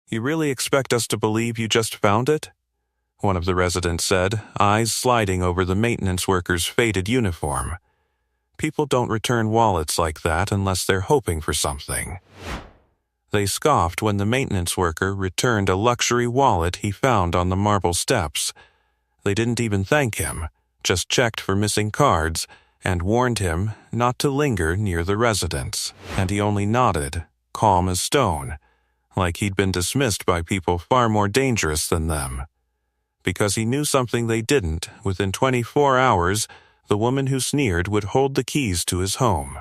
You really expect us to believe you just found it? One of the residents said, eyes sliding over the maintenance worker's faded uniform. People don't return wallets like that unless they're hoping for something. They scoffed when the maintenance worker returned a luxury wallet he found on the marble steps. They didn't even thank him, just checked for missing cards and warned him not to linger near the residence, and he only nodded, calm as stone, like he'd been dismissed by people far more dangerous than them. Because he knew something they didn't, within 24 hours, the woman who sneered would hold the keys to his home.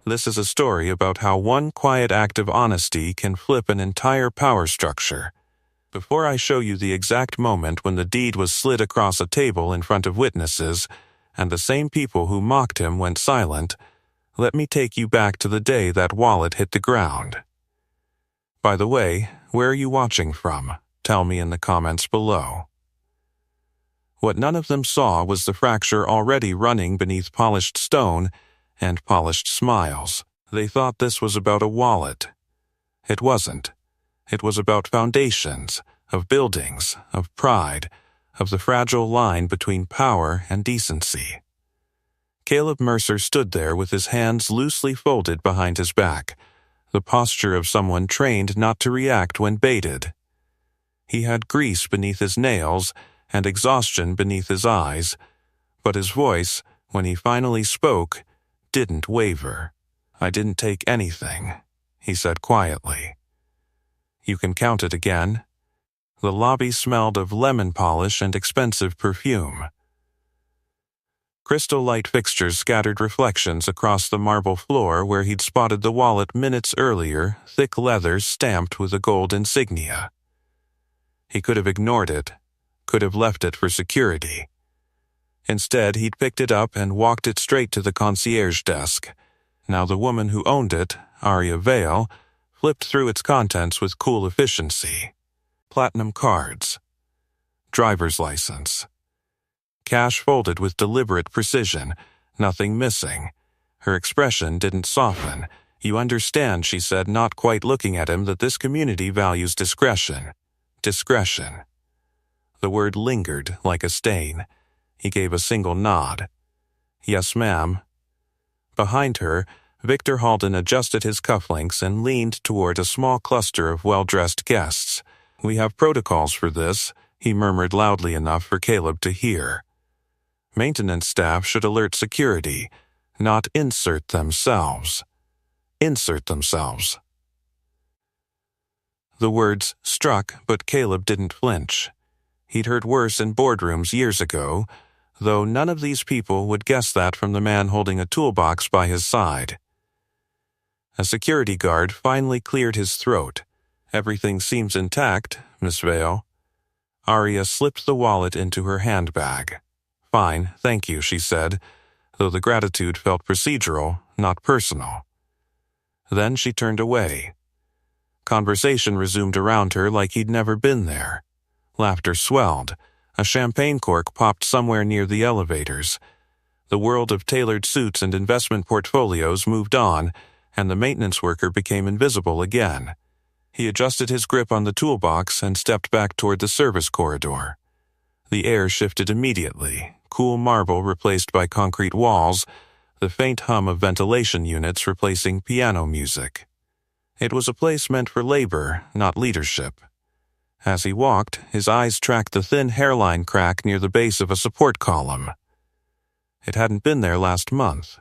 This is a story about how one quiet act of honesty can flip an entire power structure. Before I show you the exact moment when the deed was slid across a table in front of witnesses, and the same people who mocked him went silent, let me take you back to the day that wallet hit the ground. By the way, where are you watching from? Tell me in the comments below. What none of them saw was the fracture already running beneath polished stone and polished smiles. They thought this was about a wallet. It wasn't. It was about foundations, of buildings, of pride, of the fragile line between power and decency. Caleb Mercer stood there with his hands loosely folded behind his back, the posture of someone trained not to react when baited. He had grease beneath his nails and exhaustion beneath his eyes, but his voice, when he finally spoke, didn't waver. "I didn't take anything," he said quietly. "You can count it again." The lobby smelled of lemon polish and expensive perfume. Crystal light fixtures scattered reflections across the marble floor where he'd spotted the wallet minutes earlier, thick leather stamped with a gold insignia. He could have ignored it, could have left it for security. Instead, he'd picked it up and walked it straight to the concierge desk. Now the woman who owned it, Aria Vale, flipped through its contents with cool efficiency. Platinum cards. Driver's license. Cash folded with deliberate precision, nothing missing. Her expression didn't soften. "You understand," she said, not quite looking at him, "that this community values discretion." Discretion. The word lingered like a stain. He gave a single nod. "Yes, ma'am." Behind her, Victor Halden adjusted his cufflinks and leaned toward a small cluster of well-dressed guests. "We have protocols for this," he murmured loudly enough for Caleb to hear. Maintenance staff should alert security, not insert themselves. Insert themselves. The words struck, but Caleb didn't flinch. He'd heard worse in boardrooms years ago, though none of these people would guess that from the man holding a toolbox by his side. A security guard finally cleared his throat. "Everything seems intact, Miss Vale." Aria slipped the wallet into her handbag. "Fine, thank you," she said, though the gratitude felt procedural, not personal. Then she turned away. Conversation resumed around her like he'd never been there. Laughter swelled. A champagne cork popped somewhere near the elevators. The world of tailored suits and investment portfolios moved on, and the maintenance worker became invisible again. He adjusted his grip on the toolbox and stepped back toward the service corridor. The air shifted immediately, cool marble replaced by concrete walls, the faint hum of ventilation units replacing piano music. It was a place meant for labor, not leadership. As he walked, his eyes tracked the thin hairline crack near the base of a support column. It hadn't been there last month.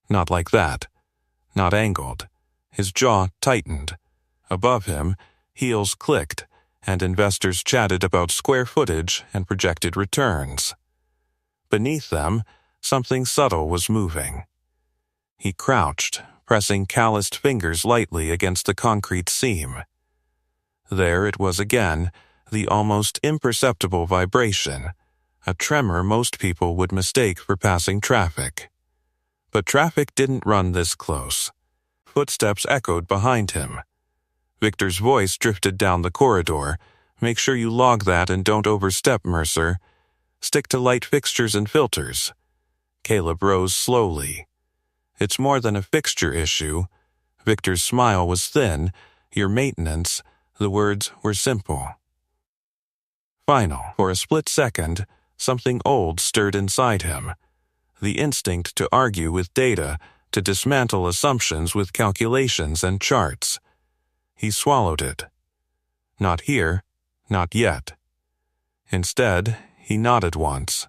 Not like that. Not angled. His jaw tightened. Above him, heels clicked, and investors chatted about square footage and projected returns. Beneath them, something subtle was moving. He crouched, pressing calloused fingers lightly against the concrete seam. There it was again, the almost imperceptible vibration, a tremor most people would mistake for passing traffic. But traffic didn't run this close. Footsteps echoed behind him. Victor's voice drifted down the corridor. "Make sure you log that and don't overstep, Mercer. Stick to light fixtures and filters." Caleb rose slowly. "It's more than a fixture issue." Victor's smile was thin. "Your maintenance, The words were simple. Final. For a split second, something old stirred inside him. The instinct to argue with data, to dismantle assumptions with calculations and charts. He swallowed it. Not here, not yet. Instead, he nodded once.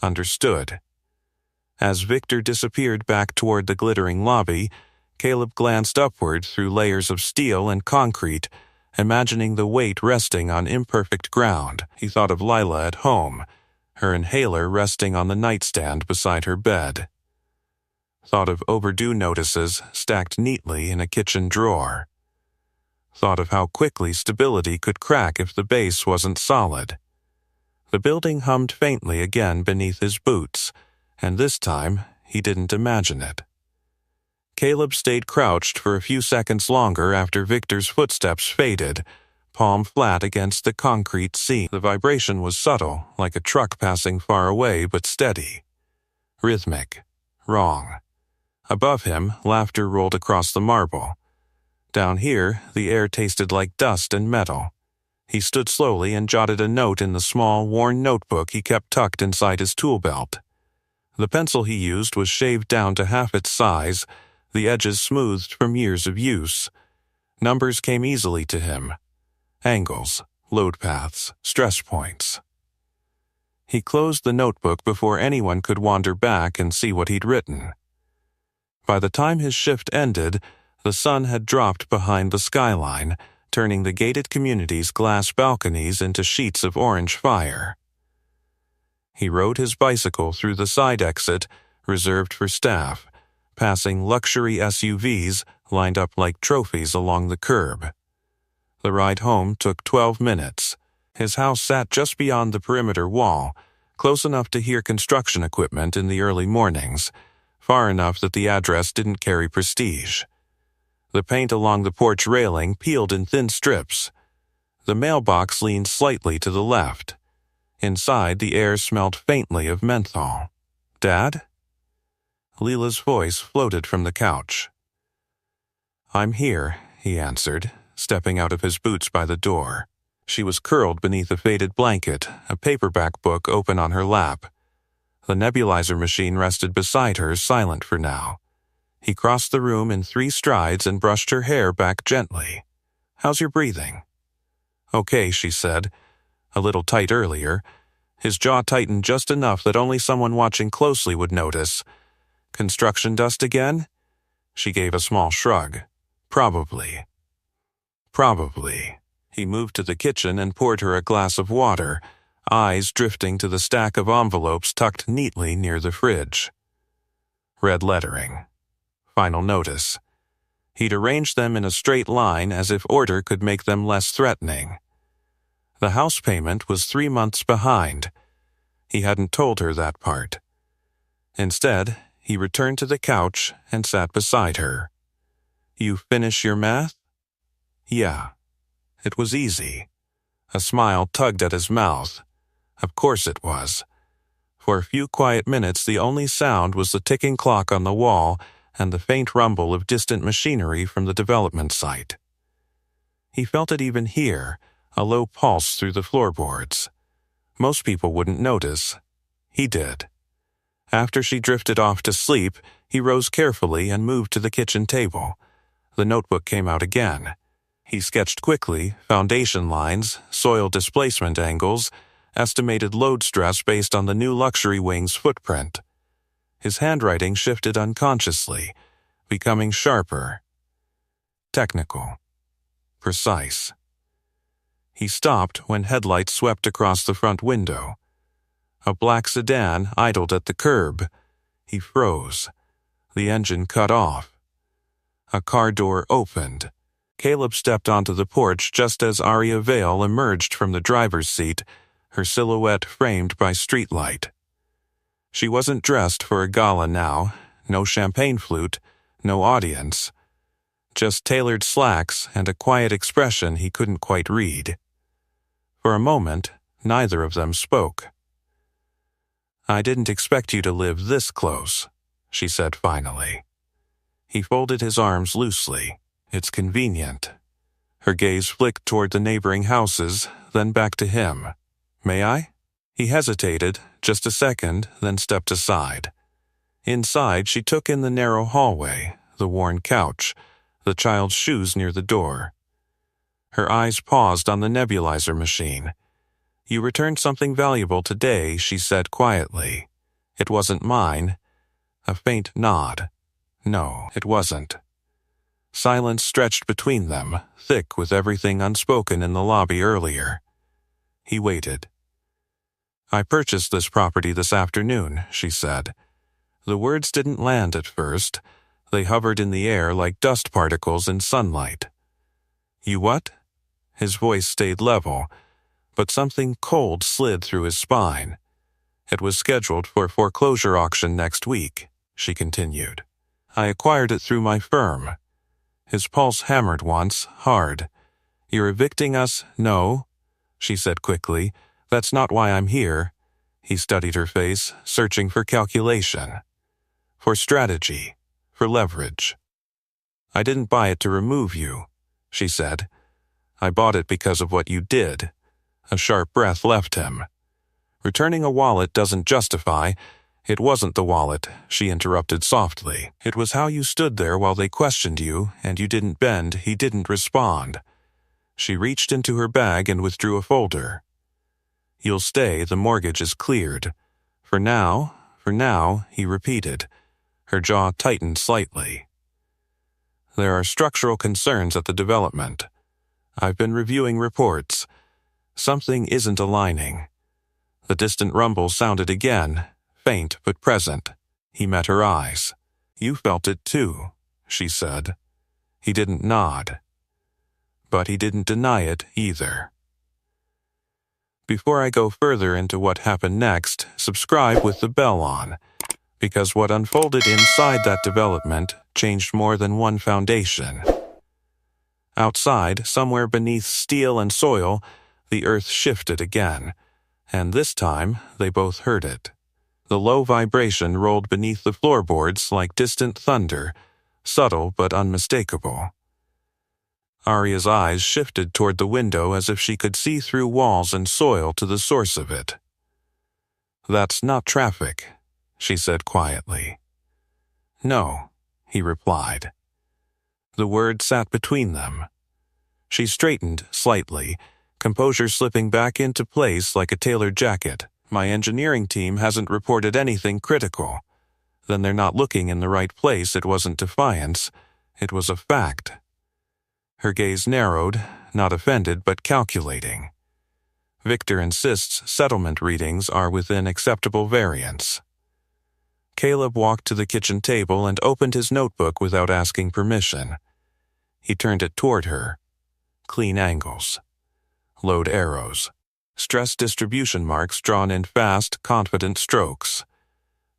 Understood. As Victor disappeared back toward the glittering lobby, Caleb glanced upward through layers of steel and concrete, imagining the weight resting on imperfect ground. He thought of Lila at home, her inhaler resting on the nightstand beside her bed. Thought of overdue notices stacked neatly in a kitchen drawer. Thought of how quickly stability could crack if the base wasn't solid. The building hummed faintly again beneath his boots, and this time he didn't imagine it. Caleb stayed crouched for a few seconds longer after Victor's footsteps faded, palm flat against the concrete seam. The vibration was subtle, like a truck passing far away but steady. Rhythmic. Wrong. Above him, laughter rolled across the marble. Down here, the air tasted like dust and metal. He stood slowly and jotted a note in the small, worn notebook he kept tucked inside his tool belt. The pencil he used was shaved down to half its size, the edges smoothed from years of use. Numbers came easily to him. Angles, load paths, stress points. He closed the notebook before anyone could wander back and see what he'd written. By the time his shift ended, the sun had dropped behind the skyline, turning the gated community's glass balconies into sheets of orange fire. He rode his bicycle through the side exit, reserved for staff, passing luxury SUVs lined up like trophies along the curb. The ride home took 12 minutes. His house sat just beyond the perimeter wall, close enough to hear construction equipment in the early mornings, far enough that the address didn't carry prestige. The paint along the porch railing peeled in thin strips. The mailbox leaned slightly to the left. Inside, the air smelled faintly of menthol. "Dad?" Leela's voice floated from the couch. "I'm here," he answered, stepping out of his boots by the door. She was curled beneath a faded blanket, a paperback book open on her lap. The nebulizer machine rested beside her, silent for now. He crossed the room in 3 strides and brushed her hair back gently. "How's your breathing?" "Okay," she said. A little tight earlier. His jaw tightened just enough that only someone watching closely would notice. "Construction dust again?" She gave a small shrug. "Probably." Probably. He moved to the kitchen and poured her a glass of water, eyes drifting to the stack of envelopes tucked neatly near the fridge. Red lettering. Final notice. He'd arranged them in a straight line as if order could make them less threatening. The house payment was 3 months behind. He hadn't told her that part. Instead, he returned to the couch and sat beside her. "You finish your math?" "Yeah." It was easy. A smile tugged at his mouth. Of course it was. For a few quiet minutes, the only sound was the ticking clock on the wall and the faint rumble of distant machinery from the development site. He felt it even here, a low pulse through the floorboards. Most people wouldn't notice. He did. After she drifted off to sleep, he rose carefully and moved to the kitchen table. The notebook came out again. He sketched quickly foundation lines, soil displacement angles, estimated load stress based on the new luxury wing's footprint. His handwriting shifted unconsciously, becoming sharper. Technical. Precise. He stopped when headlights swept across the front window. A black sedan idled at the curb. He froze. The engine cut off. A car door opened. Caleb stepped onto the porch just as Aria Vale emerged from the driver's seat, her silhouette framed by streetlight. She wasn't dressed for a gala now, no champagne flute, no audience. Just tailored slacks and a quiet expression he couldn't quite read. For a moment, neither of them spoke. "I didn't expect you to live this close," she said finally. He folded his arms loosely. "It's convenient." Her gaze flicked toward the neighboring houses, then back to him. "May I?" He hesitated, just a second, then stepped aside. Inside, she took in the narrow hallway, the worn couch, the child's shoes near the door. Her eyes paused on the nebulizer machine. "You returned something valuable today," she said quietly. "It wasn't mine." A faint nod. "No, it wasn't." Silence stretched between them, thick with everything unspoken in the lobby earlier. He waited. "I purchased this property this afternoon," she said. The words didn't land at first. They hovered in the air like dust particles in sunlight. "You what?" His voice stayed level, but something cold slid through his spine. "It was scheduled for foreclosure auction next week," she continued. "I acquired it through my firm." His pulse hammered once, hard. "You're evicting us?" "No," she said quickly. "That's not why I'm here." He studied her face, searching for calculation. "For strategy. For leverage." "I didn't buy it to remove you," she said. "I bought it because of what you did." A sharp breath left him. "Returning a wallet doesn't justify—" "It wasn't the wallet," she interrupted softly. "It was how you stood there while they questioned you, and you didn't bend, he didn't respond." She reached into her bag and withdrew a folder. "You'll stay, the mortgage is cleared. For now," he repeated. Her jaw tightened slightly. "There are structural concerns at the development. I've been reviewing reports. Something isn't aligning." The distant rumble sounded again, faint but present. He met her eyes. "You felt it too," she said. He didn't nod. But he didn't deny it either. Before I go further into what happened next, subscribe with the bell on, because what unfolded inside that development changed more than one foundation. Outside, somewhere beneath steel and soil, the earth shifted again, and this time they both heard it. The low vibration rolled beneath the floorboards like distant thunder, subtle but unmistakable. Arya's eyes shifted toward the window as if she could see through walls and soil to the source of it. "That's not traffic," she said quietly. "No," he replied. The word sat between them. She straightened slightly, composure slipping back into place like a tailored jacket. "My engineering team hasn't reported anything critical." "Then they're not looking in the right place." It wasn't defiance. It was a fact. Her gaze narrowed, not offended but calculating. "Victor insists settlement readings are within acceptable variance." Caleb walked to the kitchen table and opened his notebook without asking permission. He turned it toward her. Clean angles. Load arrows. Stress distribution marks drawn in fast, confident strokes.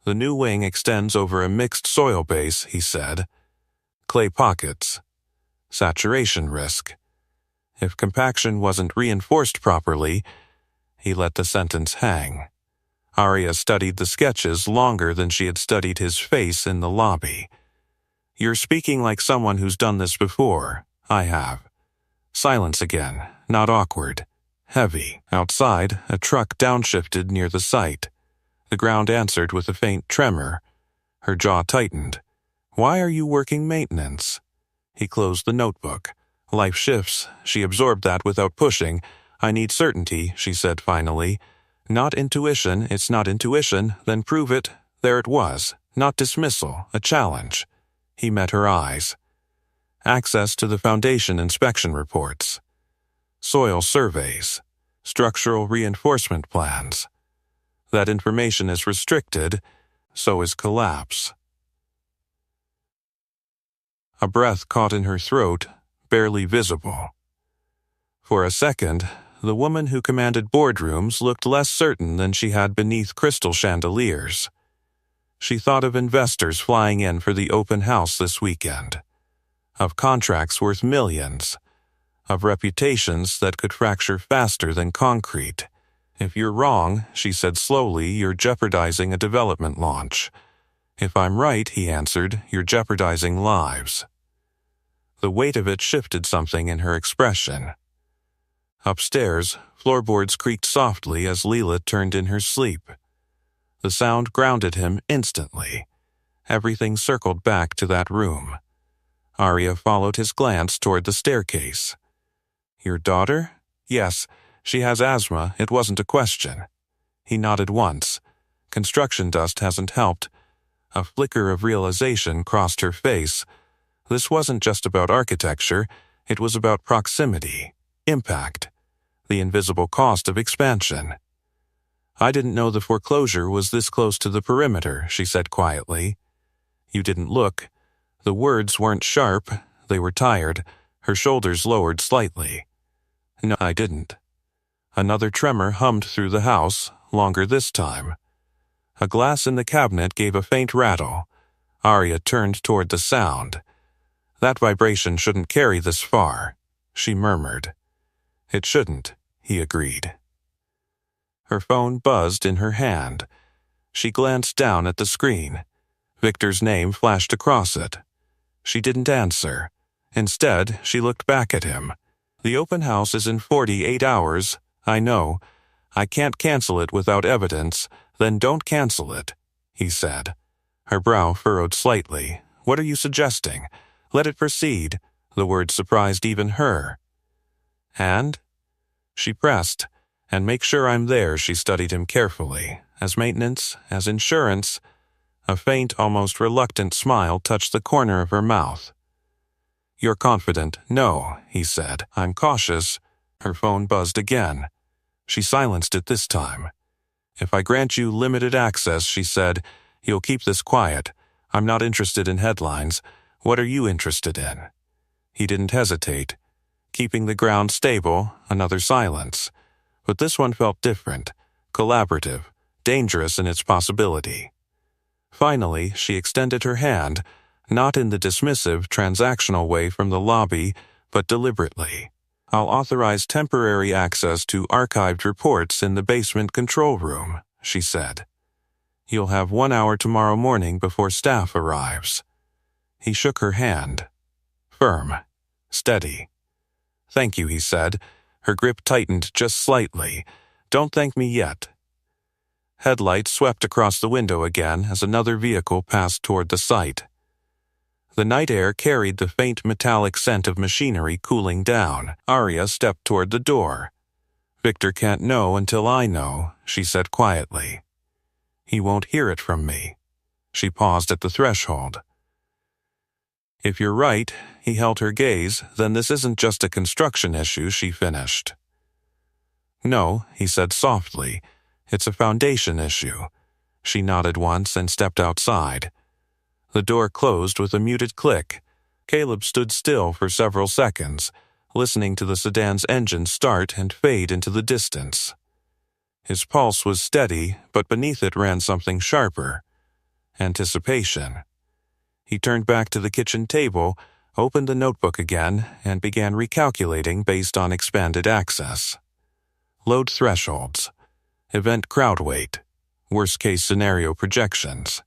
"The new wing extends over a mixed soil base," he said. "Clay pockets. Saturation risk. If compaction wasn't reinforced properly," he let the sentence hang. Arya studied the sketches longer than she had studied his face in the lobby. "You're speaking like someone who's done this before." "I have." Silence again, not awkward. Heavy. Outside, a truck downshifted near the site. The ground answered with a faint tremor. Her jaw tightened. "Why are you working maintenance?" He closed the notebook. "Life shifts." She absorbed that without pushing. "I need certainty," she said finally. "Not intuition. It's not intuition. Then prove it." There it was. Not dismissal. A challenge. He met her eyes. "Access to the Foundation inspection reports. Soil surveys. Structural reinforcement plans. That information is restricted, so is collapse." A breath caught in her throat, barely visible. For a second, the woman who commanded boardrooms looked less certain than she had beneath crystal chandeliers. She thought of investors flying in for the open house this weekend, of contracts worth millions, of reputations that could fracture faster than concrete. "If you're wrong," she said slowly, "you're jeopardizing a development launch. If I'm right," he answered, "you're jeopardizing lives." The weight of it shifted something in her expression. Upstairs, floorboards creaked softly as Leela turned in her sleep. The sound grounded him instantly. Everything circled back to that room. Arya followed his glance toward the staircase. "Your daughter?" "Yes, she has asthma, it wasn't a question." He nodded once. Construction dust hasn't helped. A flicker of realization crossed her face. This wasn't just about architecture, it was about proximity, impact, the invisible cost of expansion. "I didn't know the foreclosure was this close to the perimeter," she said quietly. "You didn't look." The words weren't sharp, they were tired. Her shoulders lowered slightly. "No, I didn't." Another tremor hummed through the house, longer this time. A glass in the cabinet gave a faint rattle. Arya turned toward the sound. "That vibration shouldn't carry this far," she murmured. "It shouldn't," he agreed. Her phone buzzed in her hand. She glanced down at the screen. Victor's name flashed across it. She didn't answer. Instead, she looked back at him. "The open house is in 48 hours. I know. I can't cancel it without evidence. Then don't cancel it," he said. Her brow furrowed slightly. "What are you suggesting?" "Let it proceed." The word surprised even her. "And?" She pressed. "And make sure I'm there," she studied him carefully. "As maintenance, as insurance." A faint, almost reluctant smile touched the corner of her mouth. "You're confident." "No," he said. "I'm cautious." Her phone buzzed again. She silenced it this time. "If I grant you limited access," she said, "you'll keep this quiet. I'm not interested in headlines. What are you interested in?" He didn't hesitate. Keeping the ground stable, another silence. But this one felt different, collaborative, dangerous in its possibility. Finally, she extended her hand, not in the dismissive, transactional way from the lobby, but deliberately. "I'll authorize temporary access to archived reports in the basement control room," she said. "You'll have 1 hour tomorrow morning before staff arrives." He shook her hand. Firm. Steady. "Thank you," he said. Her grip tightened just slightly. "Don't thank me yet." Headlights swept across the window again as another vehicle passed toward the site. The night air carried the faint metallic scent of machinery cooling down. Arya stepped toward the door. "Victor can't know until I know," she said quietly. "He won't hear it from me." She paused at the threshold. "If you're right," he held her gaze, "then this isn't just a construction issue," she finished. "No," he said softly, "it's a foundation issue." She nodded once and stepped outside. The door closed with a muted click. Caleb stood still for several seconds, listening to the sedan's engine start and fade into the distance. His pulse was steady, but beneath it ran something sharper. Anticipation. He turned back to the kitchen table, opened the notebook again, and began recalculating based on expanded access. Load thresholds. Event crowd weight. Worst-case scenario projections.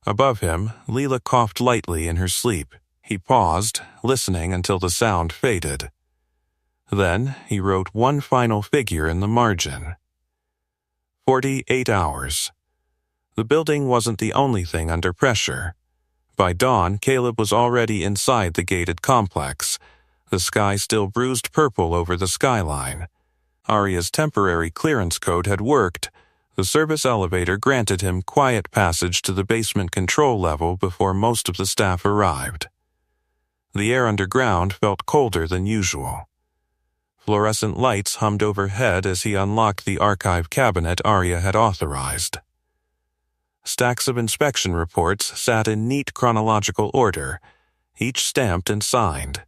Above him, Leela coughed lightly in her sleep. He paused, listening until the sound faded. Then he wrote one final figure in the margin. 48 hours. The building wasn't the only thing under pressure. By dawn, Caleb was already inside the gated complex, the sky still bruised purple over the skyline. Arya's temporary clearance code had worked. The service elevator granted him quiet passage to the basement control level before most of the staff arrived. The air underground felt colder than usual. Fluorescent lights hummed overhead as he unlocked the archive cabinet Arya had authorized. Stacks of inspection reports sat in neat chronological order, each stamped and signed.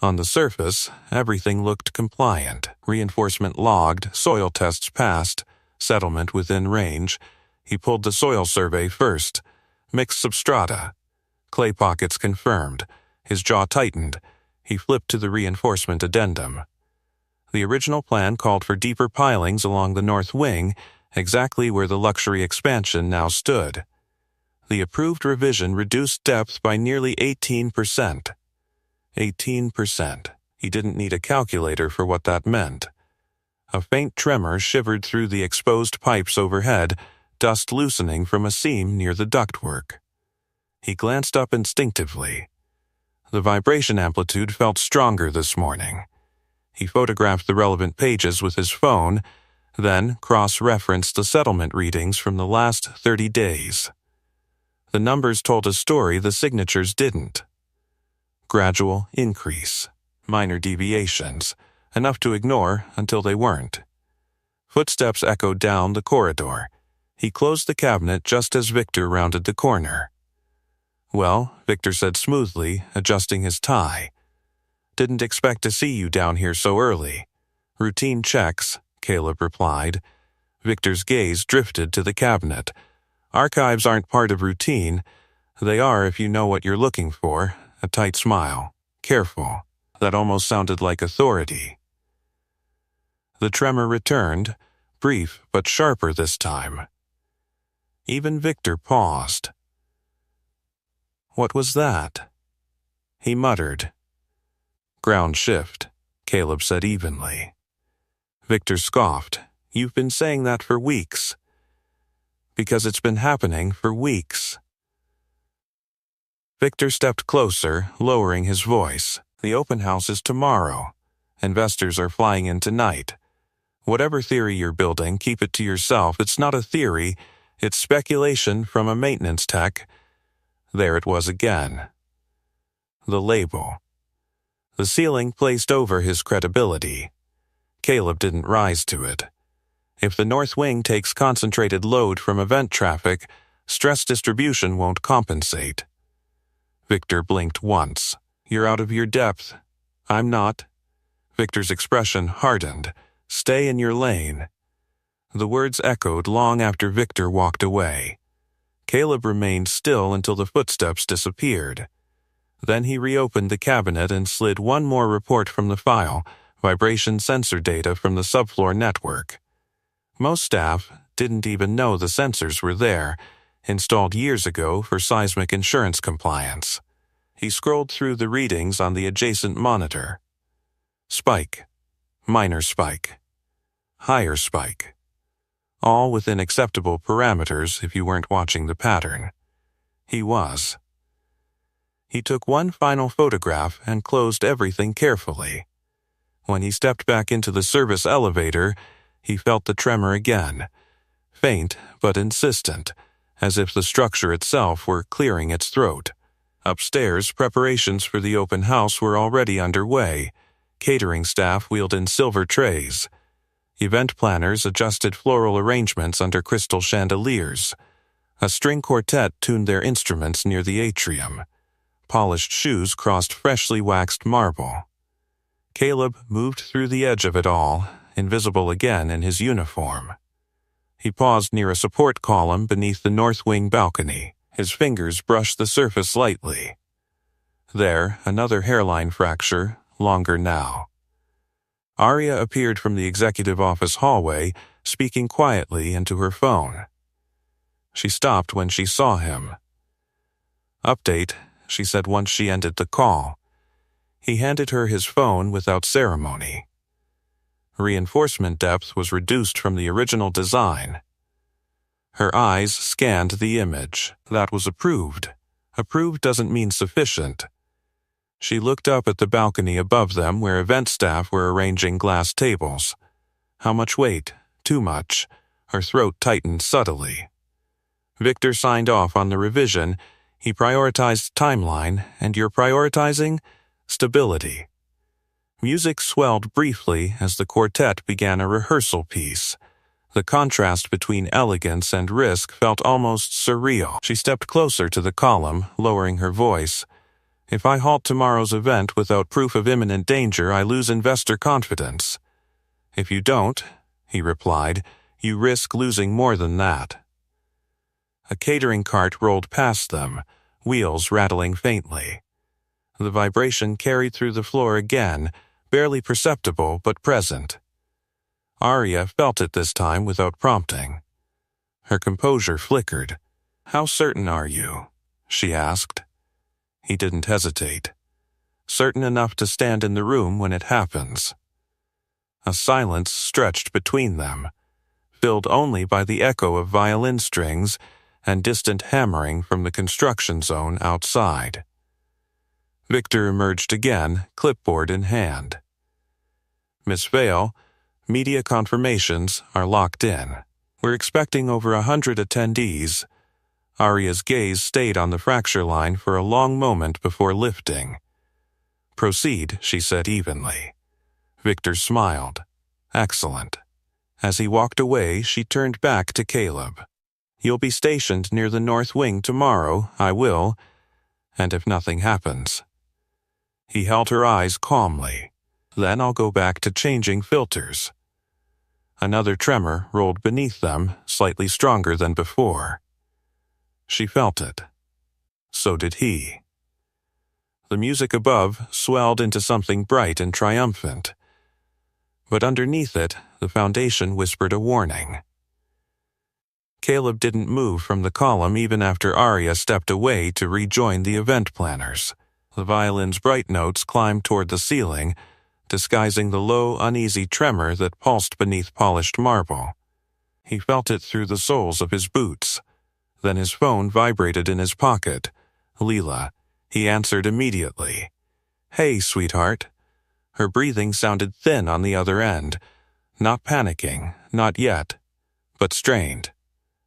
On the surface, everything looked compliant. Reinforcement logged, soil tests passed, settlement within range. He pulled the soil survey first. Mixed substrata. Clay pockets confirmed. His jaw tightened. He flipped to the reinforcement addendum. The original plan called for deeper pilings along the north wing, exactly where the luxury expansion now stood. The approved revision reduced depth by nearly 18%. 18%. He didn't need a calculator for what that meant. A faint tremor shivered through the exposed pipes overhead, dust loosening from a seam near the ductwork. He glanced up instinctively. The vibration amplitude felt stronger this morning. He photographed the relevant pages with his phone, then cross-referenced the settlement readings from the last 30 days. The numbers told a story the signatures didn't. Gradual increase, minor deviations, enough to ignore until they weren't. Footsteps echoed down the corridor. He closed the cabinet just as Victor rounded the corner. "Well," Victor said smoothly, adjusting his tie. "Didn't expect to see you down here so early." "Routine checks," Caleb replied. Victor's gaze drifted to the cabinet. "Archives aren't part of routine. They are if you know what you're looking for." A tight smile. "Careful." That almost sounded like authority. The tremor returned, brief but sharper this time. Even Victor paused. "What was that?" He muttered. "Ground shift," Caleb said evenly. Victor scoffed. "You've been saying that for weeks." "Because it's been happening for weeks." Victor stepped closer, lowering his voice. "The open house is tomorrow. Investors are flying in tonight. Whatever theory you're building, keep it to yourself. It's not a theory. It's speculation from a maintenance tech." There it was again. The label. The ceiling placed over his credibility. Caleb didn't rise to it. If the north wing takes concentrated load from event traffic, stress distribution won't compensate. Victor blinked once. "You're out of your depth." "I'm not." Victor's expression hardened. "Stay in your lane." The words echoed long after Victor walked away. Caleb remained still until the footsteps disappeared. Then he reopened the cabinet and slid one more report from the file, vibration sensor data from the subfloor network. Most staff didn't even know the sensors were there, installed years ago for seismic insurance compliance. He scrolled through the readings on the adjacent monitor. Spike. Minor spike. Higher spike. All within acceptable parameters if you weren't watching the pattern. He was. He took one final photograph and closed everything carefully. When he stepped back into the service elevator, he felt the tremor again, faint but insistent, as if the structure itself were clearing its throat. Upstairs, preparations for the open house were already underway. Catering staff wheeled in silver trays. Event planners adjusted floral arrangements under crystal chandeliers. A string quartet tuned their instruments near the atrium. Polished shoes crossed freshly waxed marble. Caleb moved through the edge of it all, invisible again in his uniform. He paused near a support column beneath the north wing balcony. His fingers brushed the surface lightly. There, another hairline fracture, longer now. Arya appeared from the executive office hallway, speaking quietly into her phone. She stopped when she saw him. "Update," she said once she ended the call. He handed her his phone without ceremony. Reinforcement depth was reduced from the original design. Her eyes scanned the image. That was approved. Approved doesn't mean sufficient. She looked up at the balcony above them where event staff were arranging glass tables. How much weight? Too much. Her throat tightened subtly. Victor signed off on the revision. He prioritized timeline, and you're prioritizing stability. Music swelled briefly as the quartet began a rehearsal piece. The contrast between elegance and risk felt almost surreal. She stepped closer to the column, lowering her voice. "If I halt tomorrow's event without proof of imminent danger, I lose investor confidence." "If you don't," he replied, "you risk losing more than that." A catering cart rolled past them, wheels rattling faintly. The vibration carried through the floor again, barely perceptible but present. Arya felt it this time without prompting. Her composure flickered. "How certain are you?" she asked. He didn't hesitate. certain enough to stand in the room when it happens. A silence stretched between them, filled only by the echo of violin strings and distant hammering from the construction zone outside. Victor emerged again, clipboard in hand. "Miss Vale, media confirmations are locked in. We're expecting over 100 attendees." Aria's gaze stayed on the fracture line for a long moment before lifting. "Proceed," she said evenly. Victor smiled. "Excellent." As he walked away, she turned back to Caleb. "You'll be stationed near the north wing tomorrow, I will, and if nothing happens." He held her eyes calmly. "Then I'll go back to changing filters." Another tremor rolled beneath them, slightly stronger than before. She felt it. So did he. The music above swelled into something bright and triumphant. But underneath it, the foundation whispered a warning. Caleb didn't move from the column even after Aria stepped away to rejoin the event planners. The violin's bright notes climbed toward the ceiling, disguising the low, uneasy tremor that pulsed beneath polished marble. He felt it through the soles of his boots. Then his phone vibrated in his pocket. Leela. He answered immediately. "Hey, sweetheart." Her breathing sounded thin on the other end. Not panicking, not yet, but strained.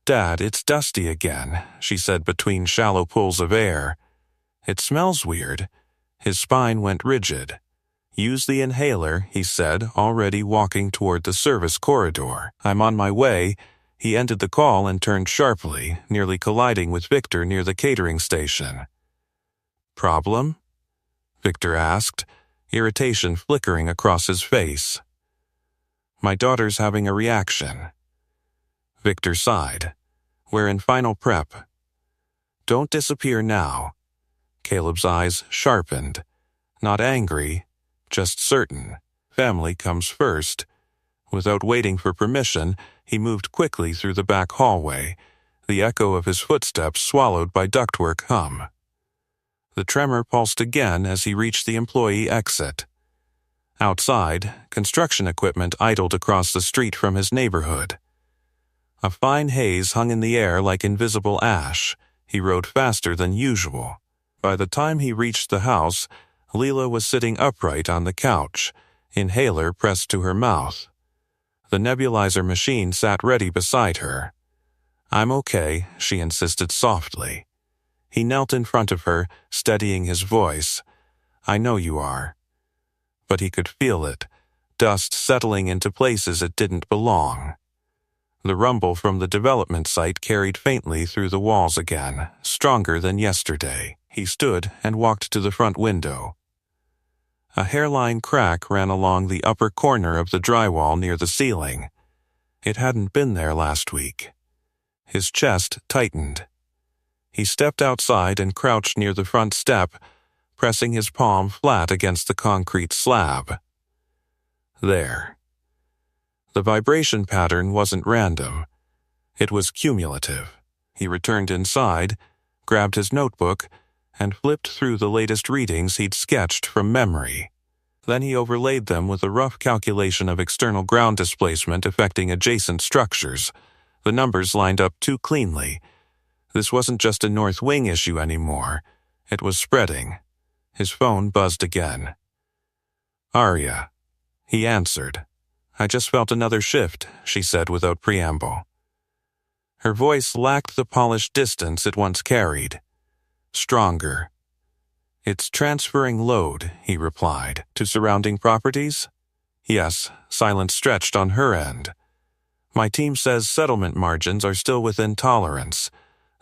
"Dad, it's Dusty again," she said between shallow pulls of air. "It smells weird." His spine went rigid. "Use the inhaler," he said, already walking toward the service corridor. "I'm on my way." He ended the call and turned sharply, nearly colliding with Victor near the catering station. "Problem?" Victor asked, irritation flickering across his face. "My daughter's having a reaction." Victor sighed. "We're in final prep." "Don't disappear now." Caleb's eyes sharpened. Not angry, just certain. Family comes first. Without waiting for permission, he moved quickly through the back hallway, the echo of his footsteps swallowed by ductwork hum. The tremor pulsed again as he reached the employee exit. Outside, construction equipment idled across the street from his neighborhood. A fine haze hung in the air like invisible ash. He rode faster than usual. By the time he reached the house, Leela was sitting upright on the couch, inhaler pressed to her mouth. The nebulizer machine sat ready beside her. "I'm okay," she insisted softly. He knelt in front of her, steadying his voice. "I know you are." But he could feel it, dust settling into places it didn't belong. The rumble from the development site carried faintly through the walls again, stronger than yesterday. He stood and walked to the front window. A hairline crack ran along the upper corner of the drywall near the ceiling. It hadn't been there last week. His chest tightened. He stepped outside and crouched near the front step, pressing his palm flat against the concrete slab. There. The vibration pattern wasn't random. It was cumulative. He returned inside, grabbed his notebook, and flipped through the latest readings he'd sketched from memory. Then he overlaid them with a rough calculation of external ground displacement affecting adjacent structures. The numbers lined up too cleanly. This wasn't just a North Wing issue anymore. It was spreading. His phone buzzed again. "Aria." He answered. "I just felt another shift," she said without preamble. Her voice lacked the polished distance it once carried. Stronger. "It's transferring load," he replied. "To surrounding properties?" "Yes," silence stretched on her end. "My team says settlement margins are still within tolerance.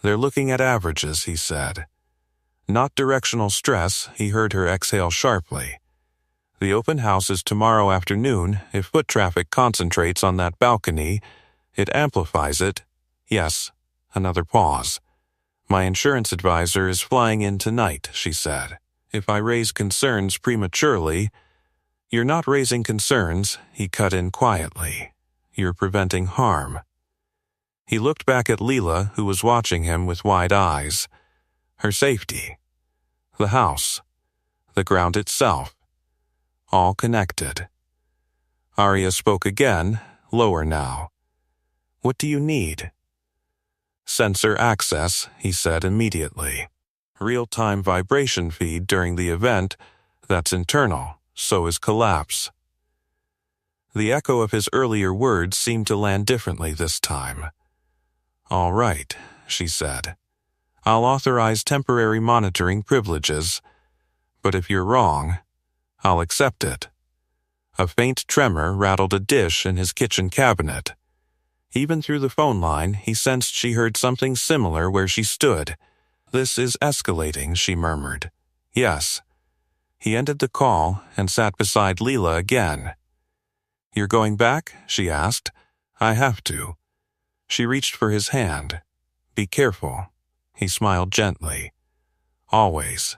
They're looking at averages," he said. "Not directional stress," he heard her exhale sharply. "The open house is tomorrow afternoon. If foot traffic concentrates on that balcony, it amplifies it." "Yes." Another pause. "My insurance advisor is flying in tonight," she said. "If I raise concerns prematurely—" "You're not raising concerns," he cut in quietly. "You're preventing harm." He looked back at Leela, who was watching him with wide eyes. Her safety. The house. the ground itself. All connected. Arya spoke again, lower now. What do you need? Sensor access, he said immediately. Real-time vibration feed during the event, that's internal, so is collapse. The echo of his earlier words seemed to land differently this time. All right, she said. I'll authorize temporary monitoring privileges, but if you're wrong, I'll accept it. A faint tremor rattled a dish in his kitchen cabinet. Even through the phone line, he sensed she heard something similar where she stood. This is escalating, she murmured. Yes. He ended the call and sat beside Leela again. You're going back? She asked. I have to. She reached for his hand. Be careful. He smiled gently. Always.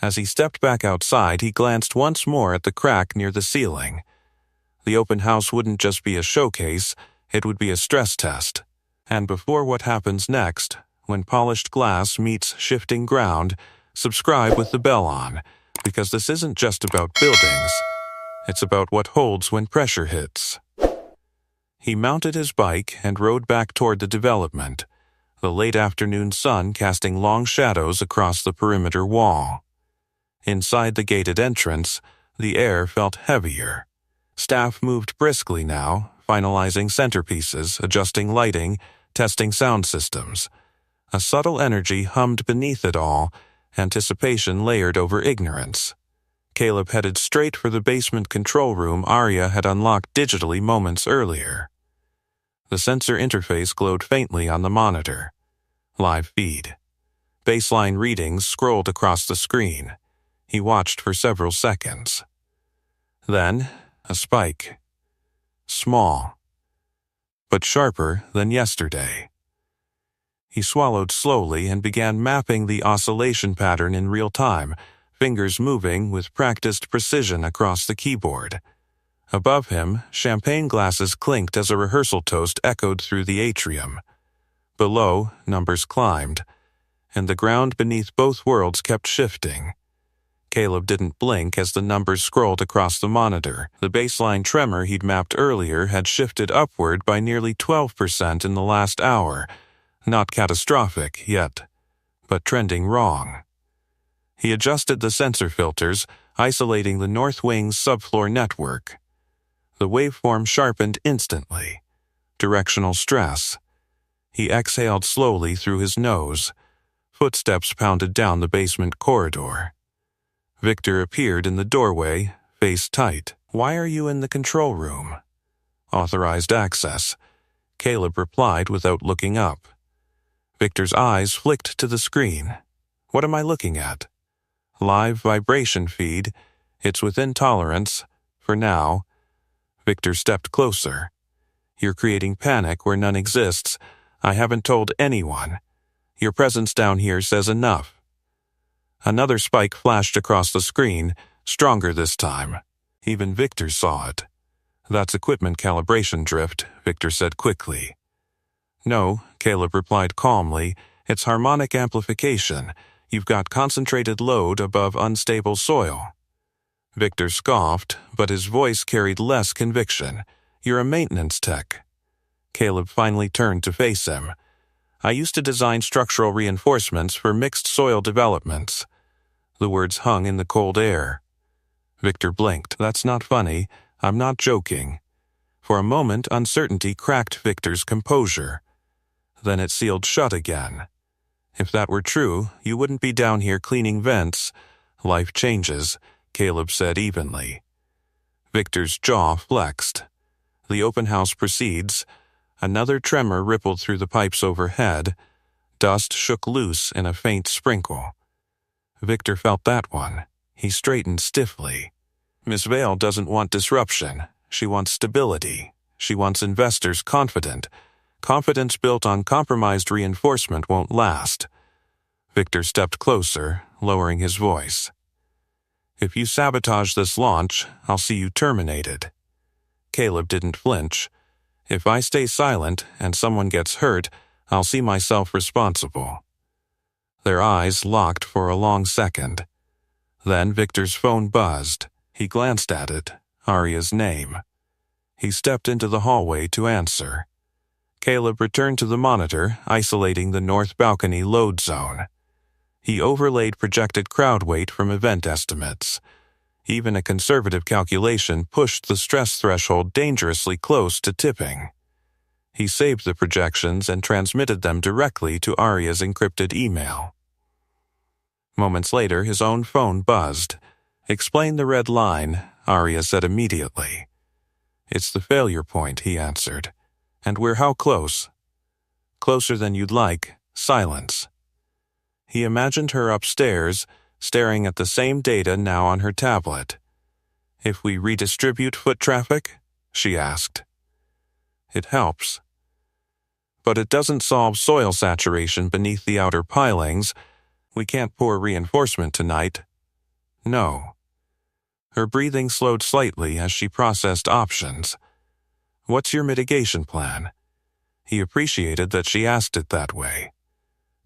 As he stepped back outside, he glanced once more at the crack near the ceiling. The open house wouldn't just be a showcase, it would be a stress test. And before what happens next, when polished glass meets shifting ground, subscribe with the bell on, because this isn't just about buildings. It's about what holds when pressure hits. He mounted his bike and rode back toward the development, the late afternoon sun casting long shadows across the perimeter wall. Inside the gated entrance, the air felt heavier. Staff moved briskly now, finalizing centerpieces, adjusting lighting, testing sound systems. A subtle energy hummed beneath it all, anticipation layered over ignorance. Caleb headed straight for the basement control room Arya had unlocked digitally moments earlier. The sensor interface glowed faintly on the monitor. Live feed. Baseline readings scrolled across the screen. He watched for several seconds. Then, a spike. Small, but sharper than yesterday. He swallowed slowly and began mapping the oscillation pattern in real time, fingers moving with practiced precision across the keyboard. Above him, champagne glasses clinked as a rehearsal toast echoed through the atrium. Below, numbers climbed, and the ground beneath both worlds kept shifting. Caleb didn't blink as the numbers scrolled across the monitor. The baseline tremor he'd mapped earlier had shifted upward by nearly 12% in the last hour. Not catastrophic yet, but trending wrong. He adjusted the sensor filters, isolating the North Wing's subfloor network. The waveform sharpened instantly. Directional stress. He exhaled slowly through his nose. Footsteps pounded down the basement corridor. Victor appeared in the doorway, face tight. Why are you in the control room? Authorized access. Caleb replied without looking up. Victor's eyes flicked to the screen. What am I looking at? Live vibration feed. It's within tolerance. For now. Victor stepped closer. You're creating panic where none exists. I haven't told anyone. Your presence down here says enough. Another spike flashed across the screen, stronger this time. Even Victor saw it. That's equipment calibration drift, Victor said quickly. No, Caleb replied calmly, it's harmonic amplification. You've got concentrated load above unstable soil. Victor scoffed, but his voice carried less conviction. You're a maintenance tech. Caleb finally turned to face him. I used to design structural reinforcements for mixed soil developments. The words hung in the cold air. Victor blinked. That's not funny. I'm not joking. For a moment, uncertainty cracked Victor's composure. Then it sealed shut again. If that were true, you wouldn't be down here cleaning vents. Life changes, Caleb said evenly. Victor's jaw flexed. The open house proceeds. Another tremor rippled through the pipes overhead. Dust shook loose in a faint sprinkle. Victor felt that one. He straightened stiffly. Miss Vale doesn't want disruption. She wants stability. She wants investors confident. Confidence built on compromised reinforcement won't last. Victor stepped closer, lowering his voice. If you sabotage this launch, I'll see you terminated. Caleb didn't flinch. If I stay silent and someone gets hurt, I'll see myself responsible. Their eyes locked for a long second. Then Victor's phone buzzed. He glanced at it, Arya's name. He stepped into the hallway to answer. Caleb returned to the monitor, isolating the north balcony load zone. He overlaid projected crowd weight from event estimates. Even a conservative calculation pushed the stress threshold dangerously close to tipping. He saved the projections and transmitted them directly to Arya's encrypted email. Moments later, his own phone buzzed. "Explain the red line," Arya said immediately. "It's the failure point," he answered. "And we're how close?" "Closer than you'd like. Silence." He imagined her upstairs, staring at the same data now on her tablet. "If we redistribute foot traffic?" she asked. "It helps. But it doesn't solve soil saturation beneath the outer pilings. We can't pour reinforcement tonight." "No." Her breathing slowed slightly as she processed options. "What's your mitigation plan?" He appreciated that she asked it that way.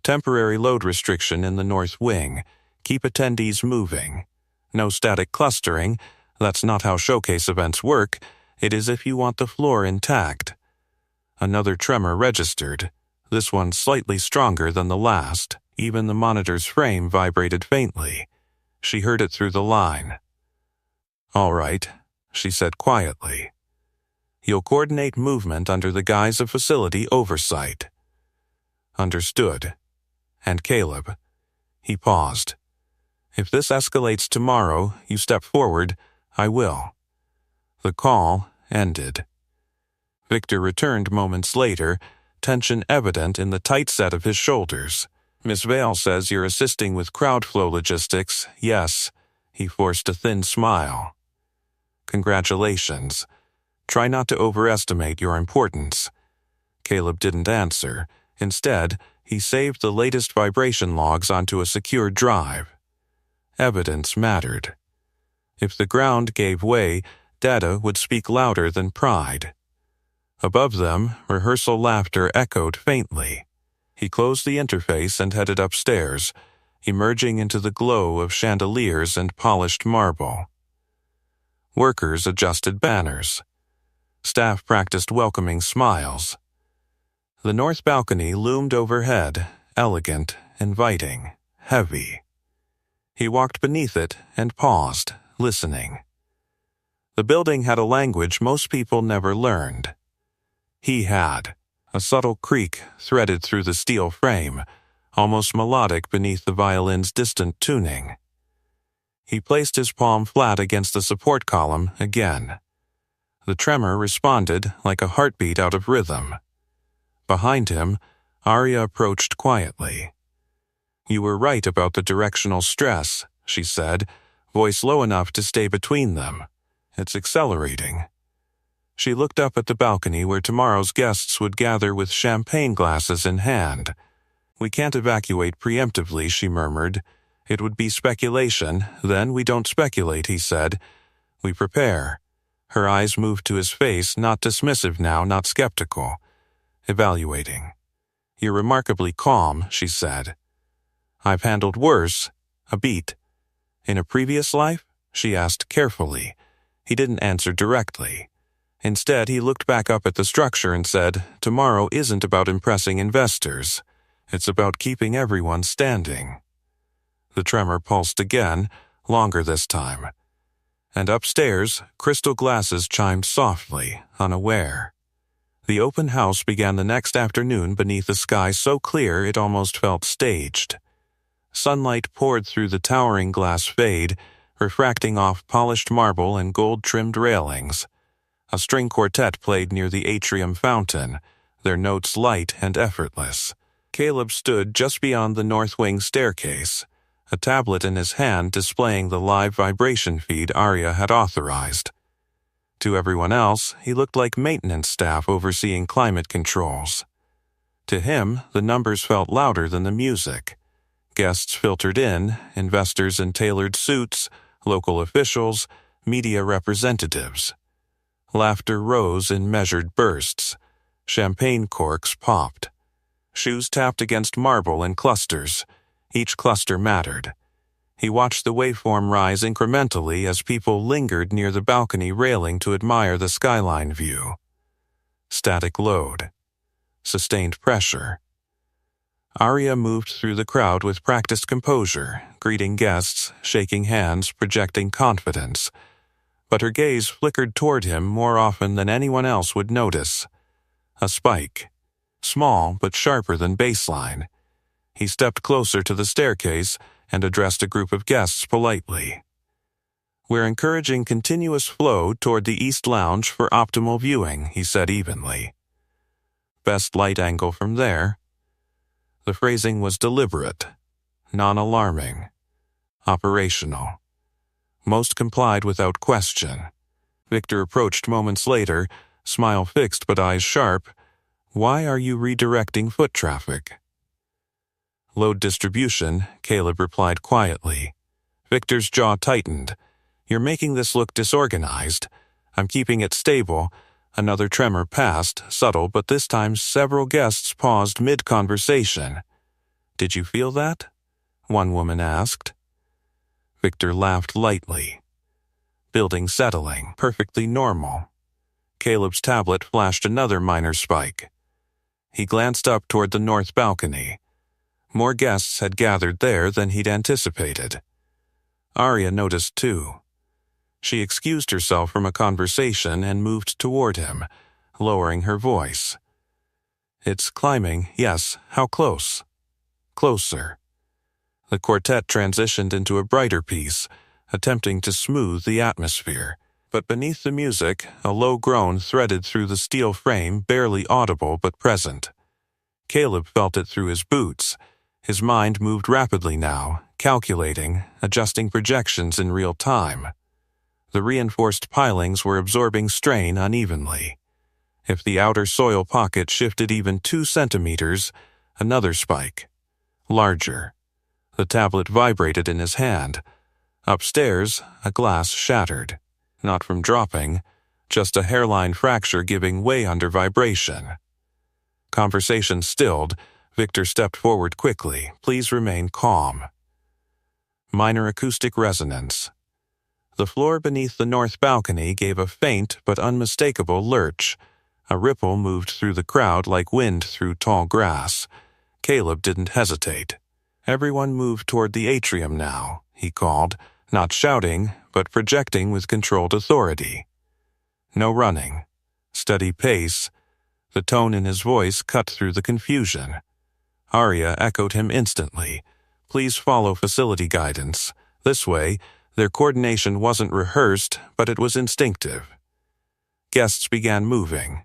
"Temporary load restriction in the north wing. Keep attendees moving. No static clustering. That's not how showcase events work. It is if you want the floor intact." Another tremor registered, this one slightly stronger than the last. Even the monitor's frame vibrated faintly. She heard it through the line. "All right," she said quietly. "You'll coordinate movement under the guise of facility oversight." "Understood." "And Caleb." He paused. "If this escalates tomorrow, you step forward, I will." The call ended. Victor returned moments later, tension evident in the tight set of his shoulders. "Miss Vale says you're assisting with crowd flow logistics." "Yes." He forced a thin smile. "Congratulations. Try not to overestimate your importance." Caleb didn't answer. Instead, he saved the latest vibration logs onto a secure drive. Evidence mattered. If the ground gave way, data would speak louder than pride. Above them, rehearsal laughter echoed faintly. He closed the interface and headed upstairs, emerging into the glow of chandeliers and polished marble. Workers adjusted banners. Staff practiced welcoming smiles. The north balcony loomed overhead, elegant, inviting, heavy. He walked beneath it and paused, listening. The building had a language most people never learned. He had. A subtle creak threaded through the steel frame, almost melodic beneath the violin's distant tuning. He placed his palm flat against the support column again. The tremor responded like a heartbeat out of rhythm. Behind him, Arya approached quietly. "You were right about the directional stress," she said, voice low enough to stay between them. "It's accelerating." She looked up at the balcony where tomorrow's guests would gather with champagne glasses in hand. "We can't evacuate preemptively," she murmured. "It would be speculation. Then we don't speculate," he said. "We prepare." Her eyes moved to his face, not dismissive now, not skeptical. "Evaluating." "You're remarkably calm," she said. "I've handled worse." A beat. "In a previous life?" she asked carefully. He didn't answer directly. Instead, he looked back up at the structure and said, "Tomorrow isn't about impressing investors. It's about keeping everyone standing." The tremor pulsed again, longer this time. And upstairs, crystal glasses chimed softly, unaware. The open house began the next afternoon beneath a sky so clear it almost felt staged. Sunlight poured through the towering glass fade, refracting off polished marble and gold-trimmed railings. A string quartet played near the atrium fountain, their notes light and effortless. Caleb stood just beyond the north wing staircase, a tablet in his hand displaying the live vibration feed Arya had authorized. To everyone else, he looked like maintenance staff overseeing climate controls. To him, the numbers felt louder than the music. Guests filtered in, investors in tailored suits, local officials, media representatives. Laughter rose in measured bursts. Champagne corks popped. Shoes tapped against marble in clusters. Each cluster mattered. He watched the waveform rise incrementally as people lingered near the balcony railing to admire the skyline view. Static load. Sustained pressure. Arya moved through the crowd with practiced composure, greeting guests, shaking hands, projecting confidence. But her gaze flickered toward him more often than anyone else would notice. A spike. Small but sharper than baseline. He stepped closer to the staircase and addressed a group of guests politely. "We're encouraging continuous flow toward the East Lounge for optimal viewing," he said evenly. "Best light angle from there." The phrasing was deliberate, non-alarming, operational. Most complied without question. Victor approached moments later, smile fixed but eyes sharp. "Why are you redirecting foot traffic?" "Load distribution," Caleb replied quietly. Victor's jaw tightened. "You're making this look disorganized. I'm keeping it stable." Another tremor passed, subtle, but this time several guests paused mid-conversation. "Did you feel that?" one woman asked. Victor laughed lightly. Building settling, perfectly normal. Caleb's tablet flashed another minor spike. He glanced up toward the north balcony. More guests had gathered there than he'd anticipated. Arya noticed too. She excused herself from a conversation and moved toward him, lowering her voice. "It's climbing, yes. How close?" "Closer." The quartet transitioned into a brighter piece, attempting to smooth the atmosphere. But beneath the music, a low groan threaded through the steel frame, barely audible but present. Caleb felt it through his boots. His mind moved rapidly now, calculating, adjusting projections in real time. The reinforced pilings were absorbing strain unevenly. If the outer soil pocket shifted even 2 centimeters, another spike. Larger. The tablet vibrated in his hand. Upstairs, a glass shattered. Not from dropping, just a hairline fracture giving way under vibration. Conversation stilled, Victor stepped forward quickly. "Please remain calm." Minor acoustic resonance. The floor beneath the north balcony gave a faint but unmistakable lurch. A ripple moved through the crowd like wind through tall grass. Caleb didn't hesitate. "Everyone moved toward the atrium now," he called, not shouting, but projecting with controlled authority. No running. Steady pace. The tone in his voice cut through the confusion. Arya echoed him instantly. "Please follow facility guidance. This way." Their coordination wasn't rehearsed, but it was instinctive. Guests began moving.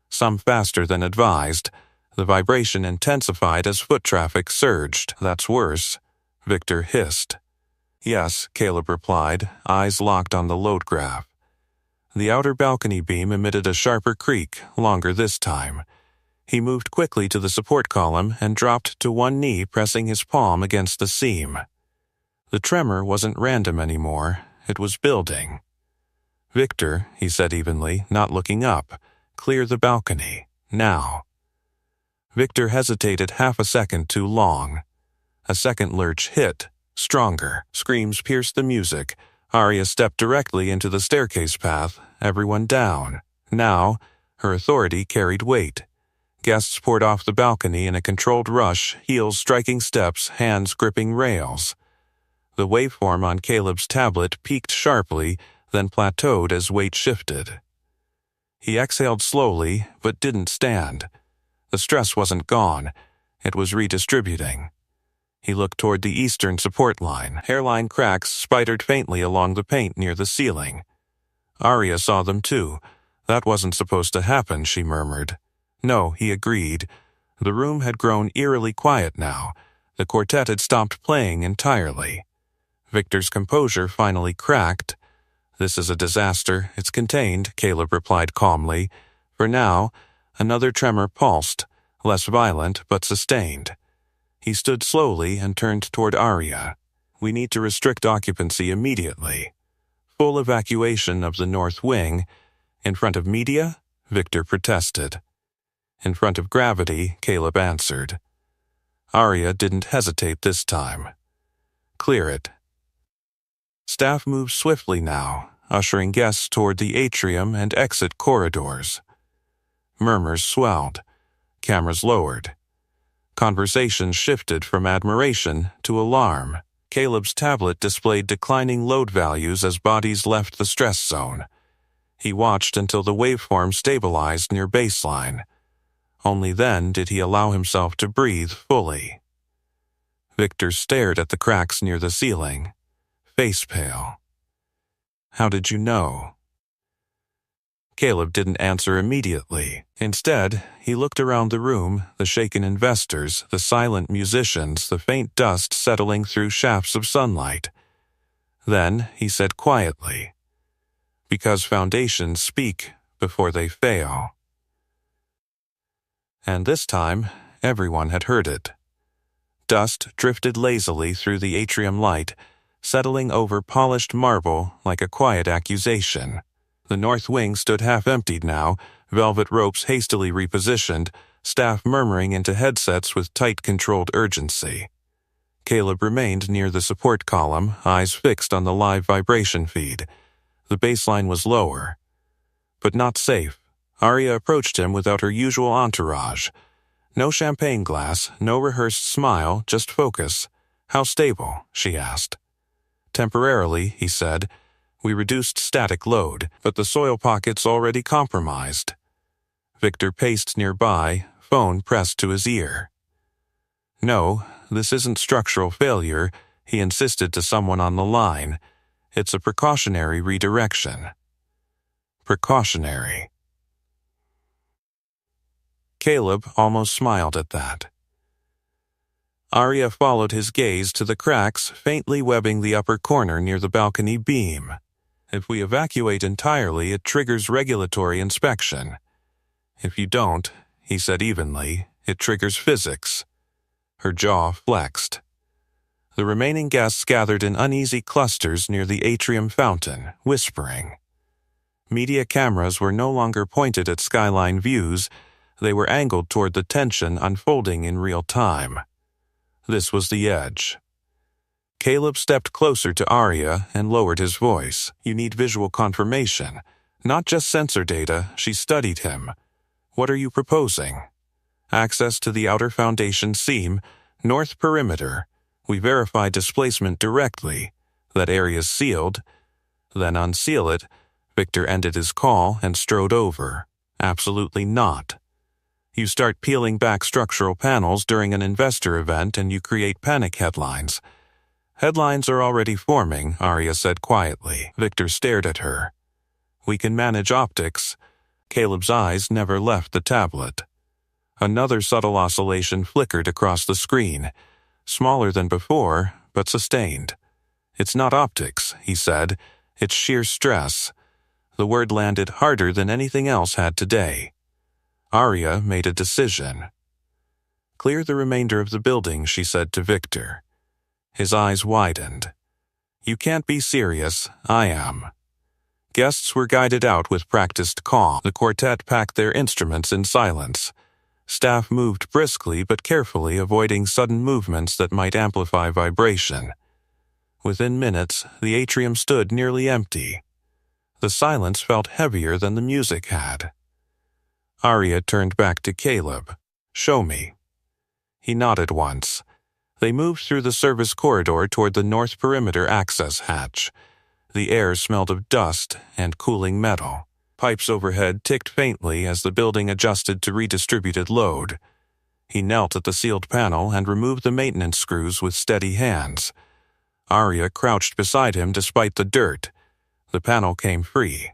Some faster than advised. The vibration intensified as foot traffic surged. "That's worse," Victor hissed. "Yes," Caleb replied, eyes locked on the load graph. The outer balcony beam emitted a sharper creak, longer this time. He moved quickly to the support column and dropped to one knee, pressing his palm against the seam. The tremor wasn't random anymore. It was building. "Victor," he said evenly, not looking up, "clear the balcony. Now." Victor hesitated half a second too long. A second lurch hit, stronger. Screams pierced the music. Arya stepped directly into the staircase path, everyone down. Now, her authority carried weight. Guests poured off the balcony in a controlled rush, heels striking steps, hands gripping rails. The waveform on Caleb's tablet peaked sharply, then plateaued as weight shifted. He exhaled slowly, but didn't stand. The stress wasn't gone. It was redistributing. He looked toward the eastern support line. Hairline cracks spidered faintly along the paint near the ceiling. Arya saw them too. "That wasn't supposed to happen," she murmured. "No," he agreed. The room had grown eerily quiet now. The quartet had stopped playing entirely. Victor's composure finally cracked. "This is a disaster. It's contained," Caleb replied calmly. For now, another tremor pulsed, less violent but sustained. He stood slowly and turned toward Arya. "We need to restrict occupancy immediately. Full evacuation of the north wing." "In front of media?" Victor protested. "In front of gravity," Caleb answered. Arya didn't hesitate this time. "Clear it." Staff moved swiftly now, ushering guests toward the atrium and exit corridors. Murmurs swelled, cameras lowered. Conversations shifted from admiration to alarm. Caleb's tablet displayed declining load values as bodies left the stress zone. He watched until the waveform stabilized near baseline. Only then did he allow himself to breathe fully. Victor stared at the cracks near the ceiling, face pale. "How did you know?" Caleb didn't answer immediately. Instead, he looked around the room, the shaken investors, the silent musicians, the faint dust settling through shafts of sunlight. Then he said quietly, "Because foundations speak before they fail." And this time, everyone had heard it. Dust drifted lazily through the atrium light, settling over polished marble like a quiet accusation. The north wing stood half-emptied now, velvet ropes hastily repositioned, staff murmuring into headsets with tight controlled urgency. Caleb remained near the support column, eyes fixed on the live vibration feed. The baseline was lower, but not safe. Arya approached him without her usual entourage. No champagne glass, no rehearsed smile, just focus. "How stable?" she asked. "Temporarily," he said. "We reduced static load, but the soil pocket's already compromised." Victor paced nearby, phone pressed to his ear. "No, this isn't structural failure," he insisted to someone on the line. "It's a precautionary redirection." Precautionary. Caleb almost smiled at that. Arya followed his gaze to the cracks faintly webbing the upper corner near the balcony beam. "If we evacuate entirely, it triggers regulatory inspection. If you don't," he said evenly, "it triggers physics." Her jaw flexed. The remaining guests gathered in uneasy clusters near the atrium fountain, whispering. Media cameras were no longer pointed at skyline views, they were angled toward the tension unfolding in real time. This was the edge. Caleb stepped closer to Arya and lowered his voice. "You need visual confirmation, not just sensor data." She studied him. "What are you proposing?" "Access to the outer foundation seam, north perimeter. We verify displacement directly. That area's sealed." "Then unseal it." Victor ended his call and strode over. "Absolutely not. You start peeling back structural panels during an investor event and you create panic headlines." "Headlines are already forming," Arya said quietly. Victor stared at her. "We can manage optics." Caleb's eyes never left the tablet. Another subtle oscillation flickered across the screen, smaller than before, but sustained. "It's not optics," he said. "It's sheer stress." The word landed harder than anything else had today. Arya made a decision. "Clear the remainder of the building," she said to Victor. His eyes widened. "You can't be serious. I am." Guests were guided out with practiced calm. The quartet packed their instruments in silence. Staff moved briskly but carefully, avoiding sudden movements that might amplify vibration. Within minutes, the atrium stood nearly empty. The silence felt heavier than the music had. Arya turned back to Caleb. "Show me." He nodded once. They moved through the service corridor toward the north perimeter access hatch. The air smelled of dust and cooling metal. Pipes overhead ticked faintly as the building adjusted to redistributed load. He knelt at the sealed panel and removed the maintenance screws with steady hands. Arya crouched beside him despite the dirt. The panel came free.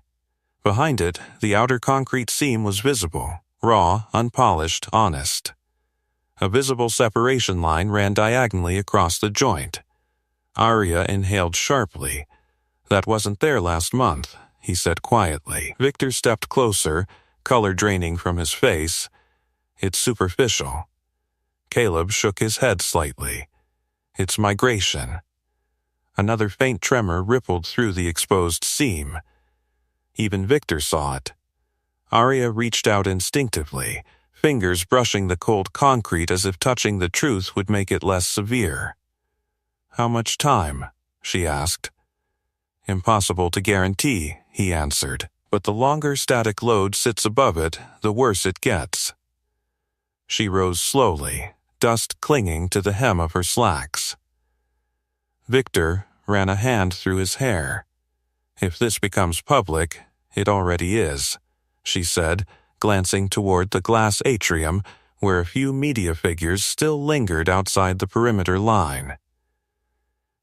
Behind it, the outer concrete seam was visible, raw, unpolished, honest. A visible separation line ran diagonally across the joint. Arya inhaled sharply. "That wasn't there last month," he said quietly. Victor stepped closer, color draining from his face. "It's superficial." Caleb shook his head slightly. "It's migration." Another faint tremor rippled through the exposed seam. Even Victor saw it. Arya reached out instinctively, fingers brushing the cold concrete as if touching the truth would make it less severe. "How much time?" she asked. Impossible to guarantee, he answered, but the longer static load sits above it, the worse it gets. She rose slowly, dust clinging to the hem of her slacks. Victor ran a hand through his hair. If this becomes public, it already is, she said, glancing toward the glass atrium where a few media figures still lingered outside the perimeter line.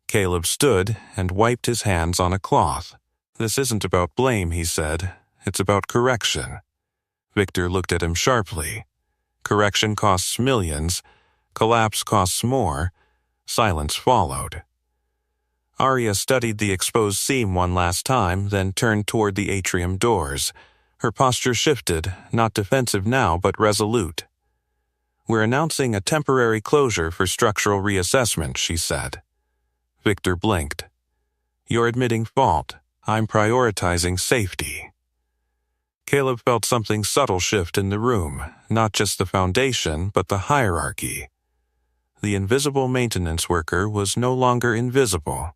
Caleb stood and wiped his hands on a cloth. This isn't about blame, he said. It's about correction. Victor looked at him sharply. Correction costs millions. Collapse costs more. Silence followed. Arya studied the exposed seam one last time, then turned toward the atrium doors. Her posture shifted, not defensive now, but resolute. We're announcing a temporary closure for structural reassessment, she said. Victor blinked. You're admitting fault. I'm prioritizing safety. Caleb felt something subtle shift in the room, not just the foundation, but the hierarchy. The invisible maintenance worker was no longer invisible.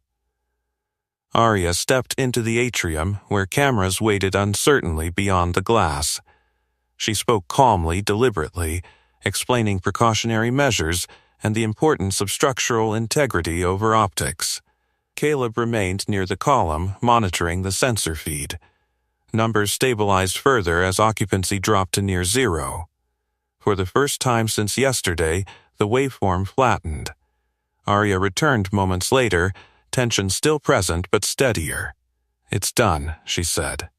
Arya stepped into the atrium, where cameras waited uncertainly beyond the glass. She spoke calmly, deliberately, explaining precautionary measures and the importance of structural integrity over optics. Caleb remained near the column, monitoring the sensor feed. Numbers stabilized further as occupancy dropped to near zero. For the first time since yesterday, the waveform flattened. Arya returned moments later, tension still present but steadier. It's done, she said.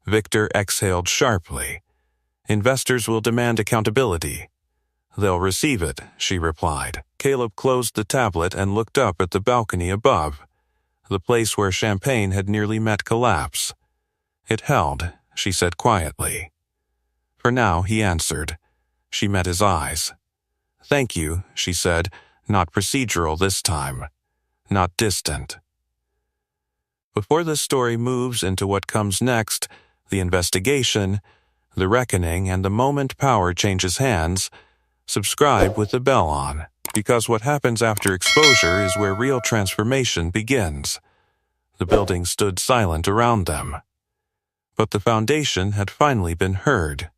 Victor exhaled sharply. Investors will demand accountability. They'll receive it, she replied. Caleb closed the tablet and looked up at the balcony above, the place where Champagne had nearly met collapse. It held, she said quietly. For now, he answered. She met his eyes. Thank you, she said, not procedural this time. Not distant. Before this story moves into what comes next, the investigation, the reckoning, and the moment power changes hands, subscribe with the bell on, because what happens after exposure is where real transformation begins. The building stood silent around them. But the foundation had finally been heard.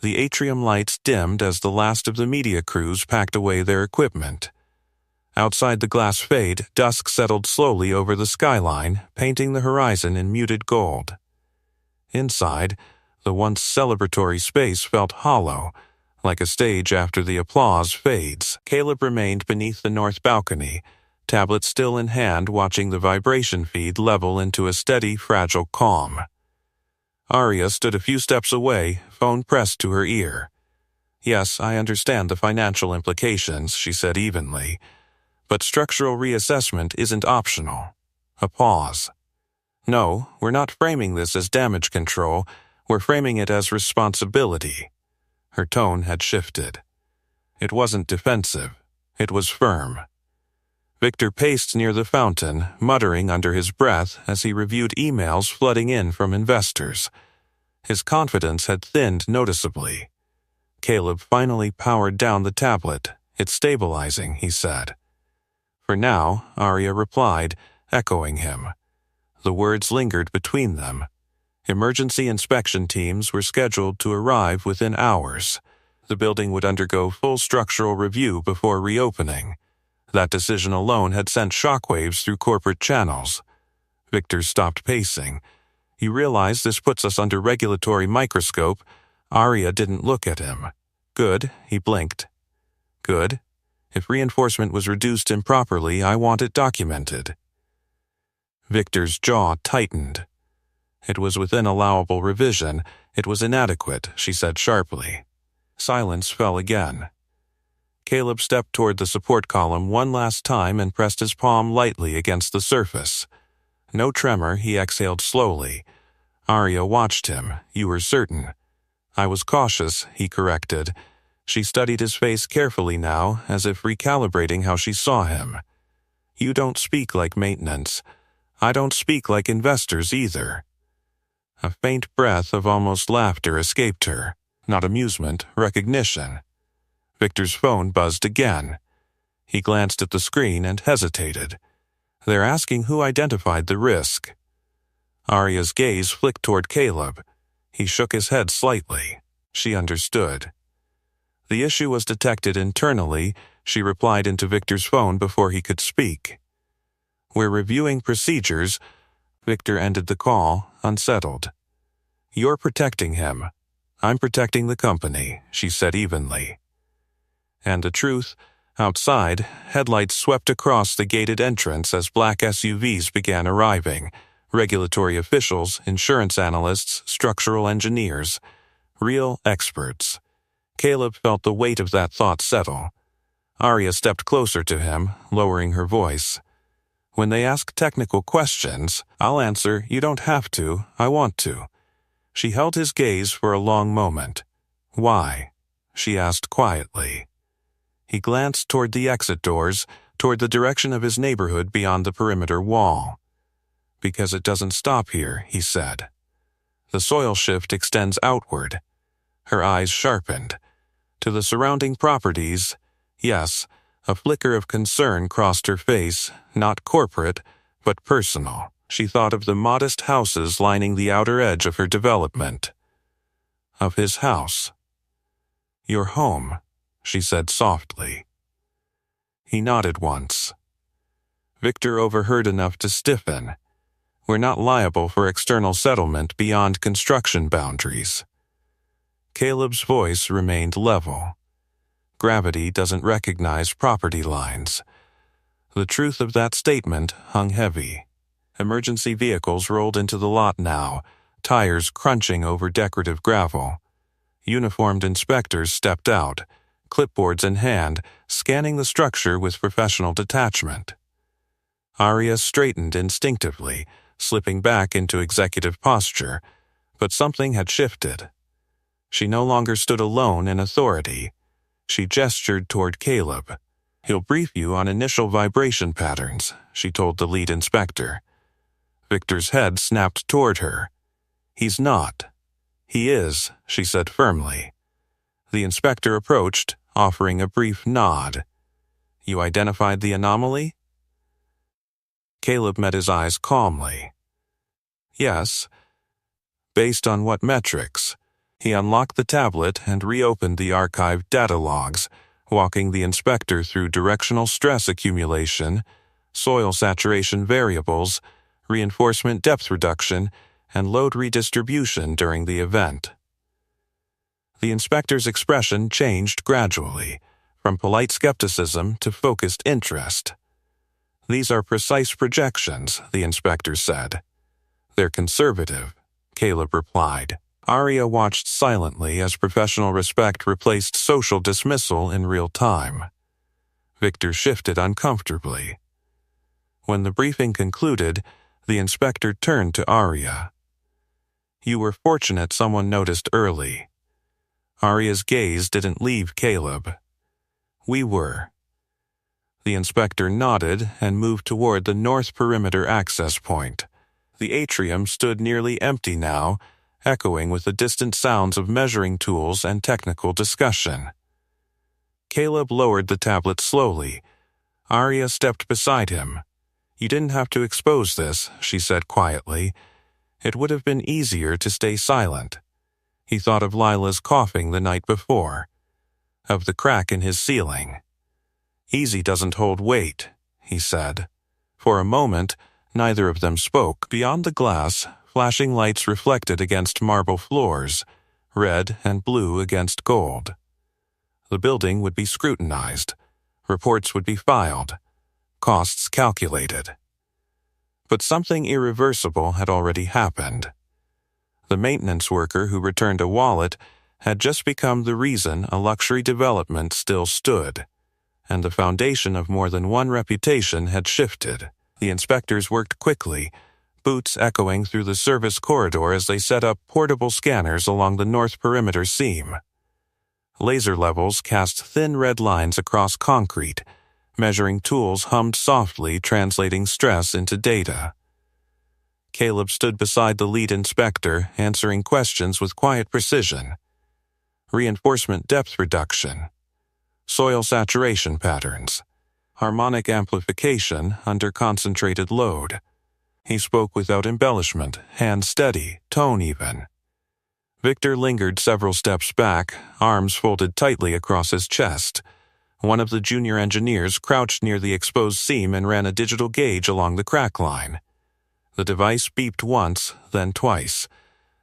The atrium lights dimmed as the last of the media crews packed away their equipment. Outside the glass fade, dusk settled slowly over the skyline, painting the horizon in muted gold. Inside, the once celebratory space felt hollow, like a stage after the applause fades. Caleb remained beneath the north balcony, tablet still in hand, watching the vibration feed level into a steady, fragile calm. Arya stood a few steps away, phone pressed to her ear. Yes, I understand the financial implications, she said evenly. But structural reassessment isn't optional. A pause. No, we're not framing this as damage control, we're framing it as responsibility. Her tone had shifted. It wasn't defensive. It was firm. Victor paced near the fountain, muttering under his breath as he reviewed emails flooding in from investors. His confidence had thinned noticeably. Caleb finally powered down the tablet. It's stabilizing, he said. For now, Arya replied, echoing him. The words lingered between them. Emergency inspection teams were scheduled to arrive within hours. The building would undergo full structural review before reopening. That decision alone had sent shockwaves through corporate channels. Victor stopped pacing. You realize this puts us under regulatory microscope. Arya didn't look at him. Good, he blinked. Good. If reinforcement was reduced improperly, I want it documented. Victor's jaw tightened. It was within allowable revision. It was inadequate, she said sharply. Silence fell again. Caleb stepped toward the support column one last time and pressed his palm lightly against the surface. No tremor, he exhaled slowly. Arya watched him. You were certain. I was cautious, he corrected. She studied his face carefully now, as if recalibrating how she saw him. You don't speak like maintenance. I don't speak like investors either. A faint breath of almost laughter escaped her. Not amusement, recognition. Victor's phone buzzed again. He glanced at the screen and hesitated. They're asking who identified the risk. Arya's gaze flicked toward Caleb. He shook his head slightly. She understood. The issue was detected internally. She replied into Victor's phone before he could speak. We're reviewing procedures. Victor ended the call, unsettled. You're protecting him. I'm protecting the company, she said evenly. And the truth, outside, headlights swept across the gated entrance as black SUVs began arriving. Regulatory officials, insurance analysts, structural engineers. Real experts. Caleb felt the weight of that thought settle. Arya stepped closer to him, lowering her voice. When they ask technical questions, I'll answer, you don't have to, I want to. She held his gaze for a long moment. Why? She asked quietly. He glanced toward the exit doors, toward the direction of his neighborhood beyond the perimeter wall. Because it doesn't stop here, he said. The soil shift extends outward. Her eyes sharpened. To the surrounding properties, yes, a flicker of concern crossed her face, not corporate, but personal. She thought of the modest houses lining the outer edge of her development. Of his house. Your home, she said softly. He nodded once. Victor overheard enough to stiffen. We're not liable for external settlement beyond construction boundaries. Caleb's voice remained level. Gravity doesn't recognize property lines. The truth of that statement hung heavy. Emergency vehicles rolled into the lot now, tires crunching over decorative gravel. Uniformed inspectors stepped out, clipboards in hand, scanning the structure with professional detachment. Arya straightened instinctively, slipping back into executive posture, but something had shifted. She no longer stood alone in authority. She gestured toward Caleb. He'll brief you on initial vibration patterns, she told the lead inspector. Victor's head snapped toward her. He's not. He is, she said firmly. The inspector approached, offering a brief nod. You identified the anomaly? Caleb met his eyes calmly. Yes. Based on what metrics? He unlocked the tablet and reopened the archived data logs, walking the inspector through directional stress accumulation, soil saturation variables, reinforcement depth reduction, and load redistribution during the event. The inspector's expression changed gradually, from polite skepticism to focused interest. These are precise projections, the inspector said. They're conservative, Caleb replied. Arya watched silently as professional respect replaced social dismissal in real time. Victor shifted uncomfortably. When the briefing concluded, the inspector turned to Arya. You were fortunate someone noticed early. Arya's gaze didn't leave Caleb. We were. The inspector nodded and moved toward the north perimeter access point. The atrium stood nearly empty now, echoing with the distant sounds of measuring tools and technical discussion. Caleb lowered the tablet slowly. Arya stepped beside him. You didn't have to expose this, she said quietly. It would have been easier to stay silent. He thought of Lila's coughing the night before, of the crack in his ceiling. Easy doesn't hold weight, he said. For a moment, neither of them spoke. Beyond the glass, flashing lights reflected against marble floors, red and blue against gold. The building would be scrutinized. Reports would be filed. Costs calculated. But something irreversible had already happened. The maintenance worker who returned a wallet had just become the reason a luxury development still stood, and the foundation of more than one reputation had shifted. The inspectors worked quickly, boots echoing through the service corridor as they set up portable scanners along the north perimeter seam. Laser levels cast thin red lines across concrete. Measuring tools hummed softly, translating stress into data. Caleb stood beside the lead inspector, answering questions with quiet precision. Reinforcement depth reduction. Soil saturation patterns. harmonic amplification under concentrated load. He spoke without embellishment, hand steady, tone even. Victor lingered several steps back, arms folded tightly across his chest. One of the junior engineers crouched near the exposed seam and ran a digital gauge along the crack line. The device beeped once, then twice.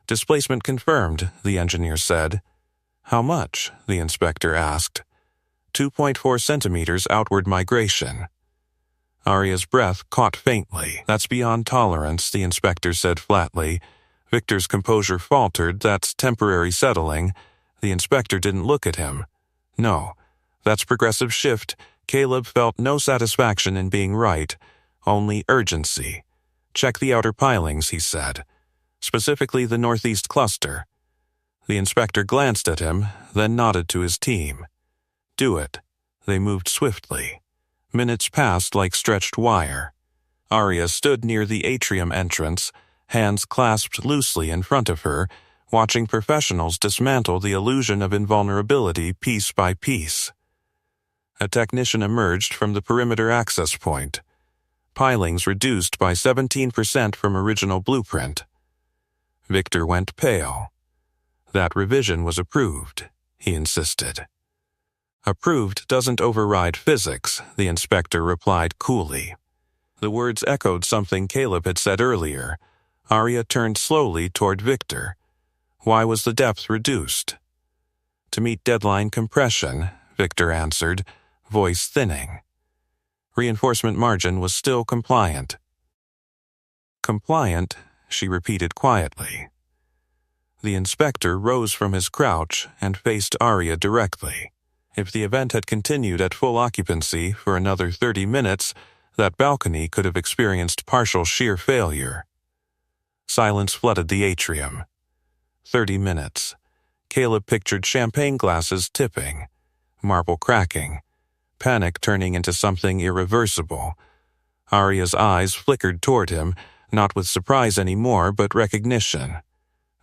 "Displacement confirmed," the engineer said. "How much?" the inspector asked. 2.4 centimeters outward migration. Arya's breath caught faintly. "That's beyond tolerance," the inspector said flatly. Victor's composure faltered. "That's temporary settling." The inspector didn't look at him. "No, that's progressive shift." Caleb felt no satisfaction in being right, only urgency. "Check the outer pilings," he said. "Specifically the northeast cluster." The inspector glanced at him, then nodded to his team. "Do it." They moved swiftly. Minutes passed like stretched wire. Arya stood near the atrium entrance, hands clasped loosely in front of her, watching professionals dismantle the illusion of invulnerability piece by piece. A technician emerged from the perimeter access point. Pilings reduced by 17% from original blueprint. Victor went pale. "That revision was approved," he insisted. "Approved doesn't override physics," the inspector replied coolly. The words echoed something Caleb had said earlier. Arya turned slowly toward Victor. "Why was the depth reduced?" "To meet deadline compression," Victor answered, voice thinning. Reinforcement margin was still compliant. "Compliant," she repeated quietly. The inspector rose from his crouch and faced Arya directly. If the event had continued at full occupancy for another 30 minutes, that balcony could have experienced partial shear failure. Silence flooded the atrium. 30 minutes. Caleb pictured champagne glasses tipping, marble cracking, panic turning into something irreversible. Arya's eyes flickered toward him, not with surprise anymore, but recognition.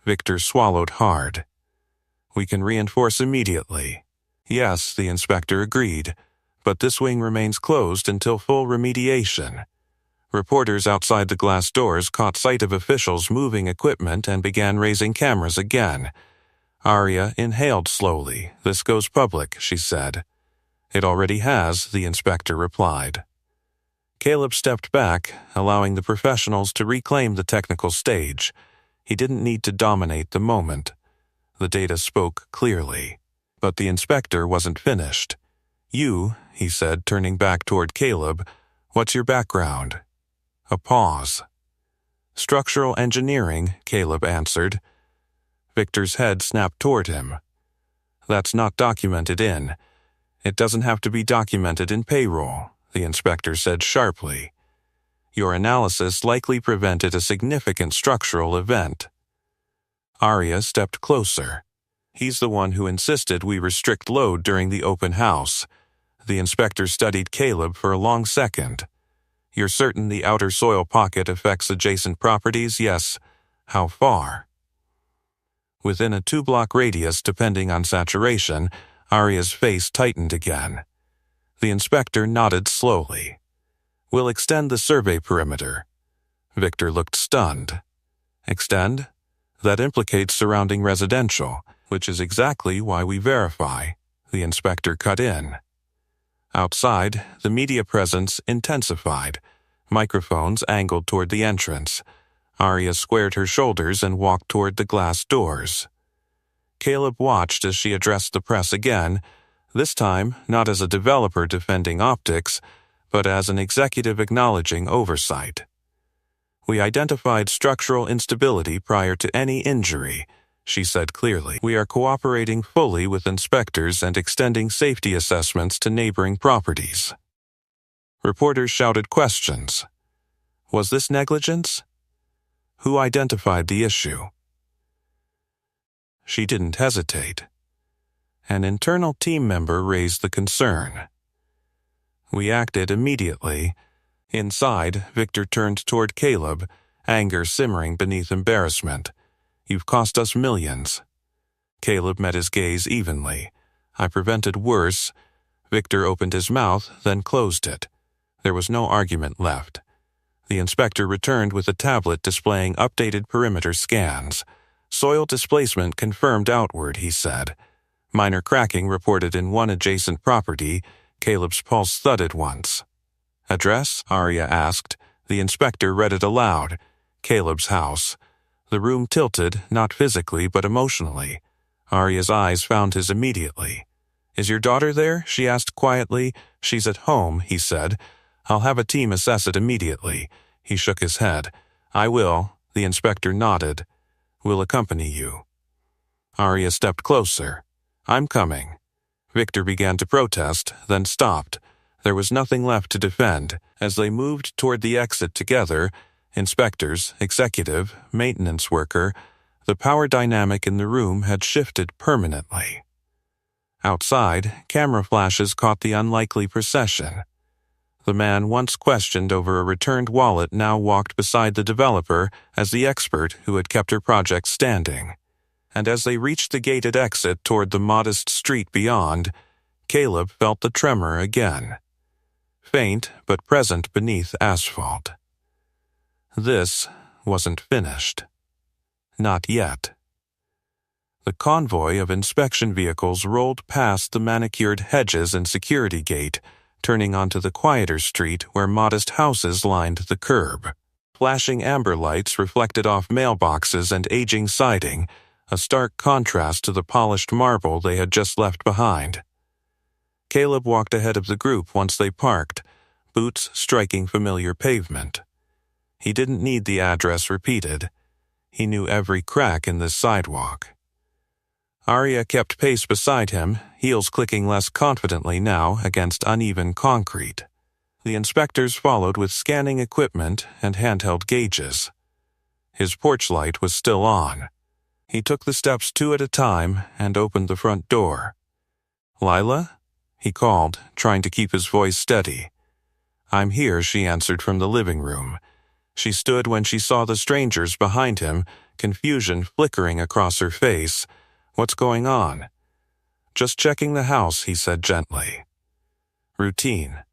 Victor swallowed hard. "We can reinforce immediately." "Yes," the inspector agreed, "but this wing remains closed until full remediation." Reporters outside the glass doors caught sight of officials moving equipment and began raising cameras again. Arya inhaled slowly. "This goes public," she said. "It already has," the inspector replied. Caleb stepped back, allowing the professionals to reclaim the technical stage. He didn't need to dominate the moment. The data spoke clearly. But the inspector wasn't finished. "You," he said, turning back toward Caleb, "what's your background?" A pause. "Structural engineering," Caleb answered. Victor's head snapped toward him. "That's not documented in. It doesn't have to be documented in payroll," the inspector said sharply. "Your analysis likely prevented a significant structural event." Arya stepped closer. "He's the one who insisted we restrict load during the open house." The inspector studied Caleb for a long second. "You're certain the outer soil pocket affects adjacent properties?" "Yes." "How far?" "Within a 2-block radius depending on saturation." Arya's face tightened again. The inspector nodded slowly. "We'll extend the survey perimeter." Victor looked stunned. "Extend? That implicates surrounding residential, which is exactly why we verify," the inspector cut in. Outside, the media presence intensified. Microphones angled toward the entrance. Arya squared her shoulders and walked toward the glass doors. Caleb watched as she addressed the press again, this time not as a developer defending optics, but as an executive acknowledging oversight. "We identified structural instability prior to any injury," she said clearly. "We are cooperating fully with inspectors and extending safety assessments to neighboring properties." Reporters shouted questions. Was this negligence? Who identified the issue? She didn't hesitate. An internal team member raised the concern. We acted immediately. Inside, Victor turned toward Caleb, anger simmering beneath embarrassment. "You've cost us millions." Caleb met his gaze evenly. "I prevented worse." Victor opened his mouth, then closed it. There was no argument left. The inspector returned with a tablet displaying updated perimeter scans. Soil displacement confirmed outward, he said. Minor cracking reported in one adjacent property. Caleb's pulse thudded once. Address? Arya asked. The inspector read it aloud. Caleb's house. The room tilted, not physically but emotionally. Arya's eyes found his immediately. Is your daughter there? She asked quietly. She's at home, he said. I'll have a team assess it immediately. He shook his head. I will. The inspector nodded. We'll accompany you. Arya stepped closer. I'm coming. Victor began to protest, then stopped. There was nothing left to defend. As they moved toward the exit together, inspectors, executive, maintenance worker, the power dynamic in the room had shifted permanently. Outside, camera flashes caught the unlikely procession. The man once questioned over a returned wallet now walked beside the developer as the expert who had kept her project standing. And as they reached the gated exit toward the modest street beyond, Caleb felt the tremor again. Faint but present beneath asphalt. This wasn't finished. Not yet. The convoy of inspection vehicles rolled past the manicured hedges and security gate, turning onto the quieter street where modest houses lined the curb. Flashing amber lights reflected off mailboxes and aging siding, a stark contrast to the polished marble they had just left behind. Caleb walked ahead of the group once they parked, boots striking familiar pavement. He didn't need the address repeated. He knew every crack in this sidewalk. Arya kept pace beside him, heels clicking less confidently now against uneven concrete. The inspectors followed with scanning equipment and handheld gauges. His porch light was still on. He took the steps two at a time and opened the front door. Lila? He called, trying to keep his voice steady. I'm here, she answered from the living room. She stood when she saw the strangers behind him, confusion flickering across her face. What's going on? Just checking the house, he said gently. Routine.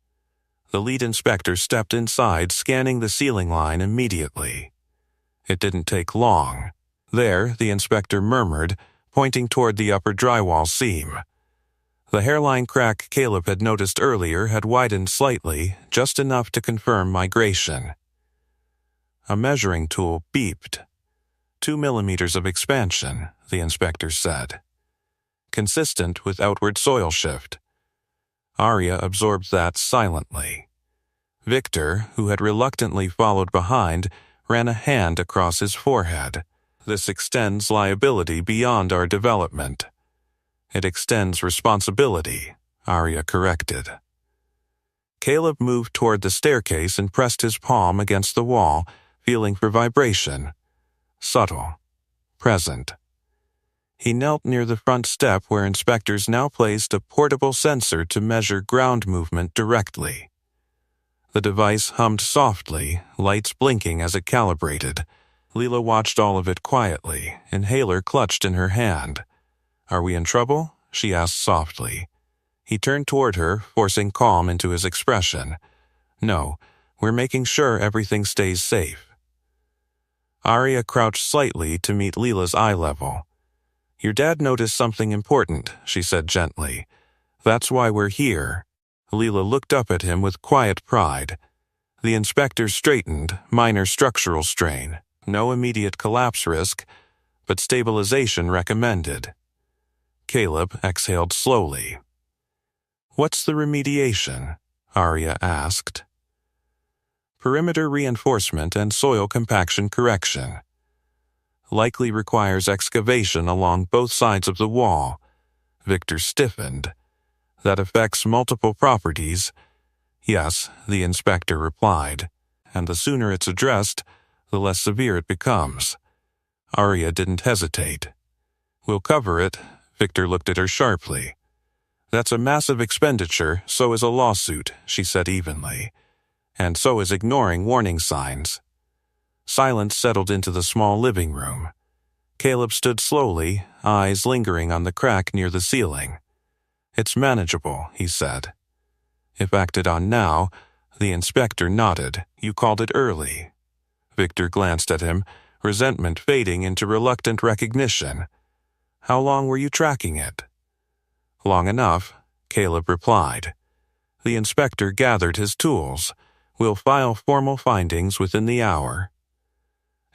The lead inspector stepped inside, scanning the ceiling line immediately. It didn't take long. There, the inspector murmured, pointing toward the upper drywall seam. The hairline crack Caleb had noticed earlier had widened slightly, just enough to confirm migration. A measuring tool beeped. 2 millimeters of expansion, the inspector said. Consistent with outward soil shift. Arya absorbed that silently. Victor, who had reluctantly followed behind, ran a hand across his forehead. This extends liability beyond our development. It extends responsibility, Arya corrected. Caleb moved toward the staircase and pressed his palm against the wall, feeling for vibration. Subtle. Present. He knelt near the front step where inspectors now placed a portable sensor to measure ground movement directly. The device hummed softly, lights blinking as it calibrated. Lila watched all of it quietly, inhaler clutched in her hand. Are we in trouble? She asked softly. He turned toward her, forcing calm into his expression. No, we're making sure everything stays safe. Arya crouched slightly to meet Lila's eye level. Your dad noticed something important, she said gently. That's why we're here. Lila looked up at him with quiet pride. The inspector straightened, minor structural strain. No immediate collapse risk, but stabilization recommended. Caleb exhaled slowly. What's the remediation? Arya asked. Perimeter reinforcement and soil compaction correction. Likely requires excavation along both sides of the wall. Victor stiffened. That affects multiple properties. Yes, the inspector replied. And the sooner it's addressed, the less severe it becomes. Arya didn't hesitate. We'll cover it. Victor looked at her sharply. That's a massive expenditure, so is a lawsuit, she said evenly. And so is ignoring warning signs. Silence settled into the small living room. Caleb stood slowly, eyes lingering on the crack near the ceiling. It's manageable, he said. If acted on now, the inspector nodded. You called it early. Victor glanced at him, resentment fading into reluctant recognition. How long were you tracking it? Long enough, Caleb replied. The inspector gathered his tools. We'll file formal findings within the hour.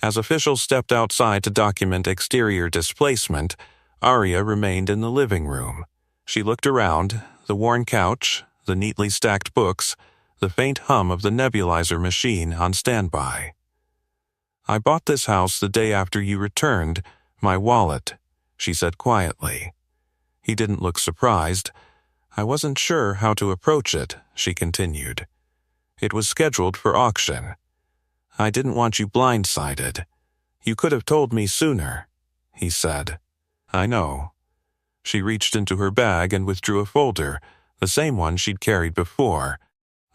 As officials stepped outside to document exterior displacement, Arya remained in the living room. She looked around, the worn couch, the neatly stacked books, the faint hum of the nebulizer machine on standby. I bought this house the day after you returned my wallet, she said quietly. He didn't look surprised. I wasn't sure how to approach it, she continued. It was scheduled for auction. I didn't want you blindsided. You could have told me sooner, he said. I know. She reached into her bag and withdrew a folder, the same one she'd carried before.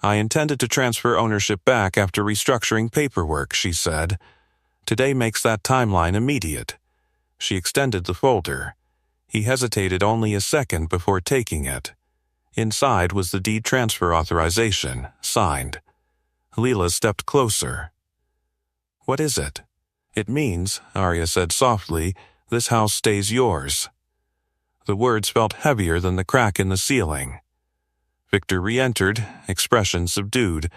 I intended to transfer ownership back after restructuring paperwork, she said. Today makes that timeline immediate. She extended the folder. He hesitated only a second before taking it. Inside was the deed transfer authorization, signed. Leela stepped closer. What is it? It means, Arya said softly, this house stays yours. The words felt heavier than the crack in the ceiling. Victor re-entered, expression subdued.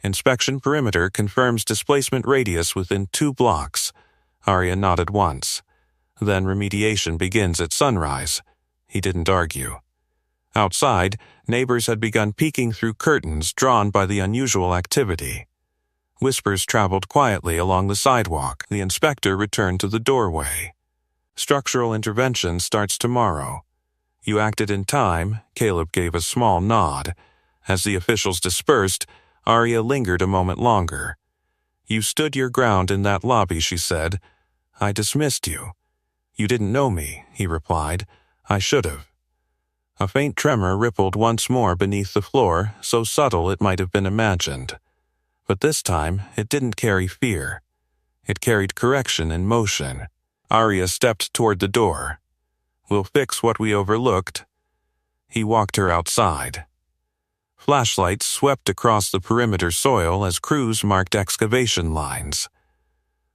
Inspection perimeter confirms displacement radius within 2 blocks. Arya nodded once. Then remediation begins at sunrise. He didn't argue. Outside, neighbors had begun peeking through curtains drawn by the unusual activity. Whispers traveled quietly along the sidewalk. The inspector returned to the doorway. Structural intervention starts tomorrow. You acted in time, Caleb gave a small nod. As the officials dispersed, Arya lingered a moment longer. You stood your ground in that lobby, she said. I dismissed you. You didn't know me, he replied. I should have. A faint tremor rippled once more beneath the floor, so subtle it might have been imagined. But this time, it didn't carry fear. It carried correction in motion. Arya stepped toward the door. We'll fix what we overlooked. He walked her outside. Flashlights swept across the perimeter soil as crews marked excavation lines.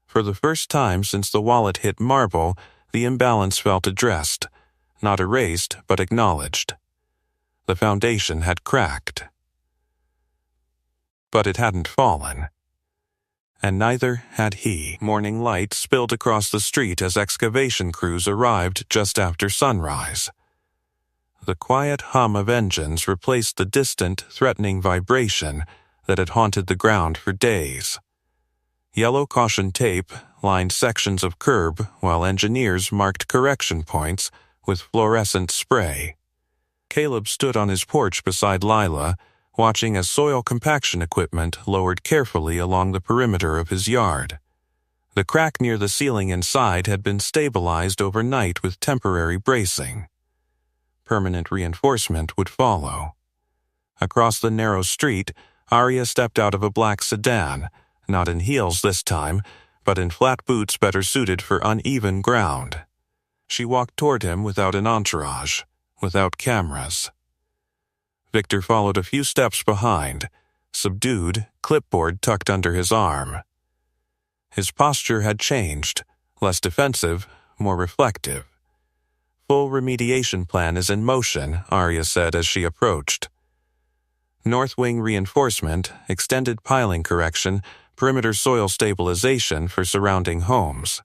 For the first time since the wallet hit marble, the imbalance felt addressed, not erased but acknowledged. The foundation had cracked. But it hadn't fallen. And neither had he. Morning light spilled across the street as excavation crews arrived just after sunrise. The quiet hum of engines replaced the distant, threatening vibration that had haunted the ground for days. Yellow caution tape lined sections of curb while engineers marked correction points with fluorescent spray. Caleb stood on his porch beside Lila, watching as soil compaction equipment lowered carefully along the perimeter of his yard. The crack near the ceiling inside had been stabilized overnight with temporary bracing. Permanent reinforcement would follow. Across the narrow street, Arya stepped out of a black sedan, not in heels this time, but in flat boots better suited for uneven ground. She walked toward him without an entourage, without cameras. Victor followed a few steps behind, subdued, clipboard tucked under his arm. His posture had changed, less defensive, more reflective. Full remediation plan is in motion, Arya said as she approached. North wing reinforcement, extended piling correction, perimeter soil stabilization for surrounding homes.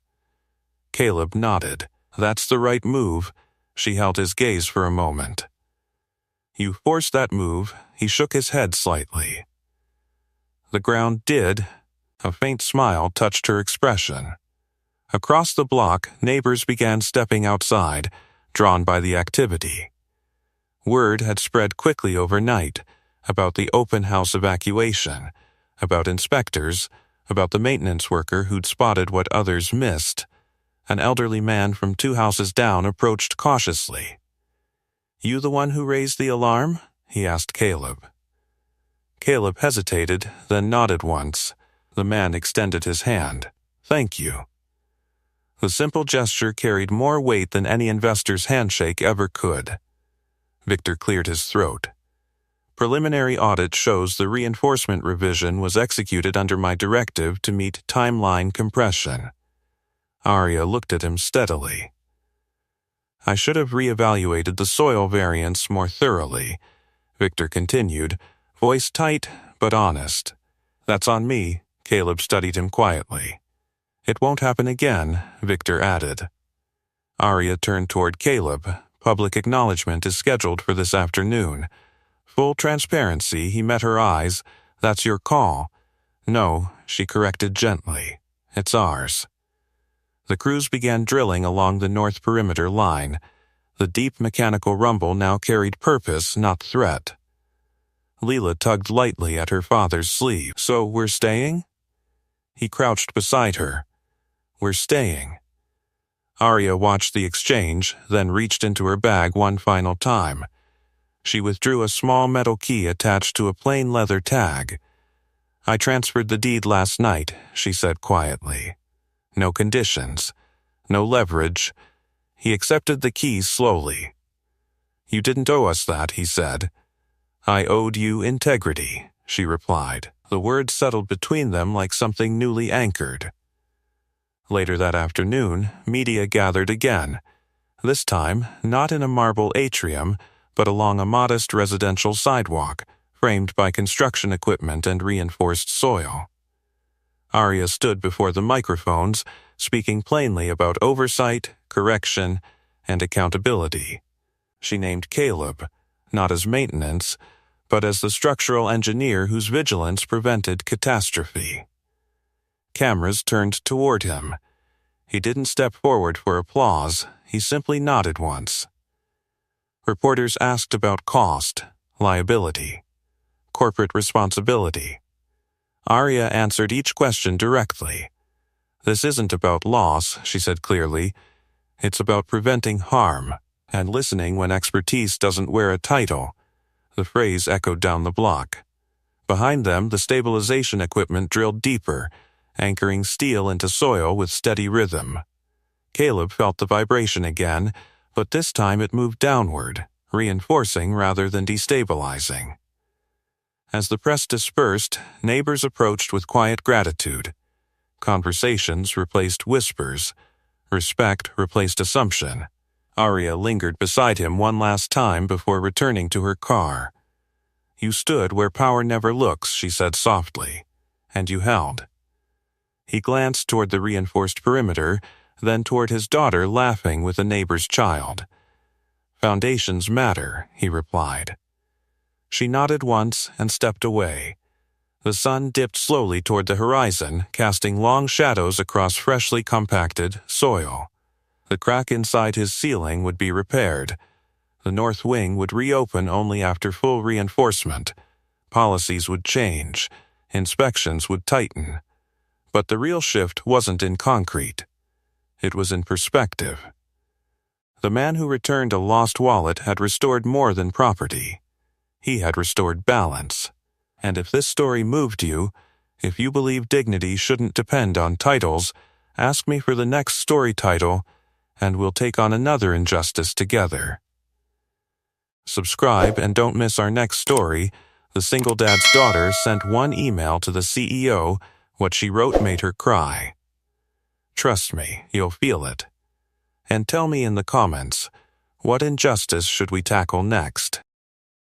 Caleb nodded. That's the right move. She held his gaze for a moment. You forced that move. He shook his head slightly. The ground did. A faint smile touched her expression. Across the block, neighbors began stepping outside, drawn by the activity. Word had spread quickly overnight about the open house evacuation, about inspectors, about the maintenance worker who'd spotted what others missed. An elderly man from 2 houses down approached cautiously. You the one who raised the alarm? He asked Caleb. Caleb hesitated, then nodded once. The man extended his hand. Thank you. The simple gesture carried more weight than any investor's handshake ever could. Victor cleared his throat. Preliminary audit shows the reinforcement revision was executed under my directive to meet timeline compression. Arya looked at him steadily. I should have reevaluated the soil variance more thoroughly, Victor continued, voice tight but honest. That's on me, Caleb studied him quietly. It won't happen again, Victor added. Arya turned toward Caleb. Public acknowledgement is scheduled for this afternoon. Full transparency, he met her eyes. That's your call. No, she corrected gently. It's ours. The crews began drilling along the north perimeter line. The deep mechanical rumble now carried purpose, not threat. Leela tugged lightly at her father's sleeve. So we're staying? He crouched beside her. We're staying. Arya watched the exchange, then reached into her bag one final time. She withdrew a small metal key attached to a plain leather tag. I transferred the deed last night, she said quietly. No conditions. No leverage. He accepted the keys slowly. You didn't owe us that, he said. I owed you integrity, she replied. The words settled between them like something newly anchored. Later that afternoon, media gathered again. This time, not in a marble atrium, but along a modest residential sidewalk, framed by construction equipment and reinforced soil. Arya stood before the microphones, speaking plainly about oversight, correction, and accountability. She named Caleb, not as maintenance, but as the structural engineer whose vigilance prevented catastrophe. Cameras turned toward him. He didn't step forward for applause, he simply nodded once. Reporters asked about cost, liability, corporate responsibility. Arya answered each question directly. This isn't about loss, she said clearly. It's about preventing harm, and listening when expertise doesn't wear a title. The phrase echoed down the block. Behind them, the stabilization equipment drilled deeper, anchoring steel into soil with steady rhythm. Caleb felt the vibration again, but this time it moved downward, reinforcing rather than destabilizing. As the press dispersed, neighbors approached with quiet gratitude. Conversations replaced whispers. Respect replaced assumption. Arya lingered beside him one last time before returning to her car. You stood where power never looks, she said softly, and you held. He glanced toward the reinforced perimeter, then toward his daughter laughing with a neighbor's child. Foundations matter, he replied. She nodded once and stepped away. The sun dipped slowly toward the horizon, casting long shadows across freshly compacted soil. The crack inside his ceiling would be repaired. The north wing would reopen only after full reinforcement. Policies would change. Inspections would tighten. But the real shift wasn't in concrete. It was in perspective. The man who returned a lost wallet had restored more than property. He had restored balance. And if this story moved you, if you believe dignity shouldn't depend on titles, ask me for the next story title, and we'll take on another injustice together. Subscribe and don't miss our next story. The single dad's daughter sent one email to the CEO. What she wrote made her cry. Trust me, you'll feel it. And tell me in the comments, what injustice should we tackle next?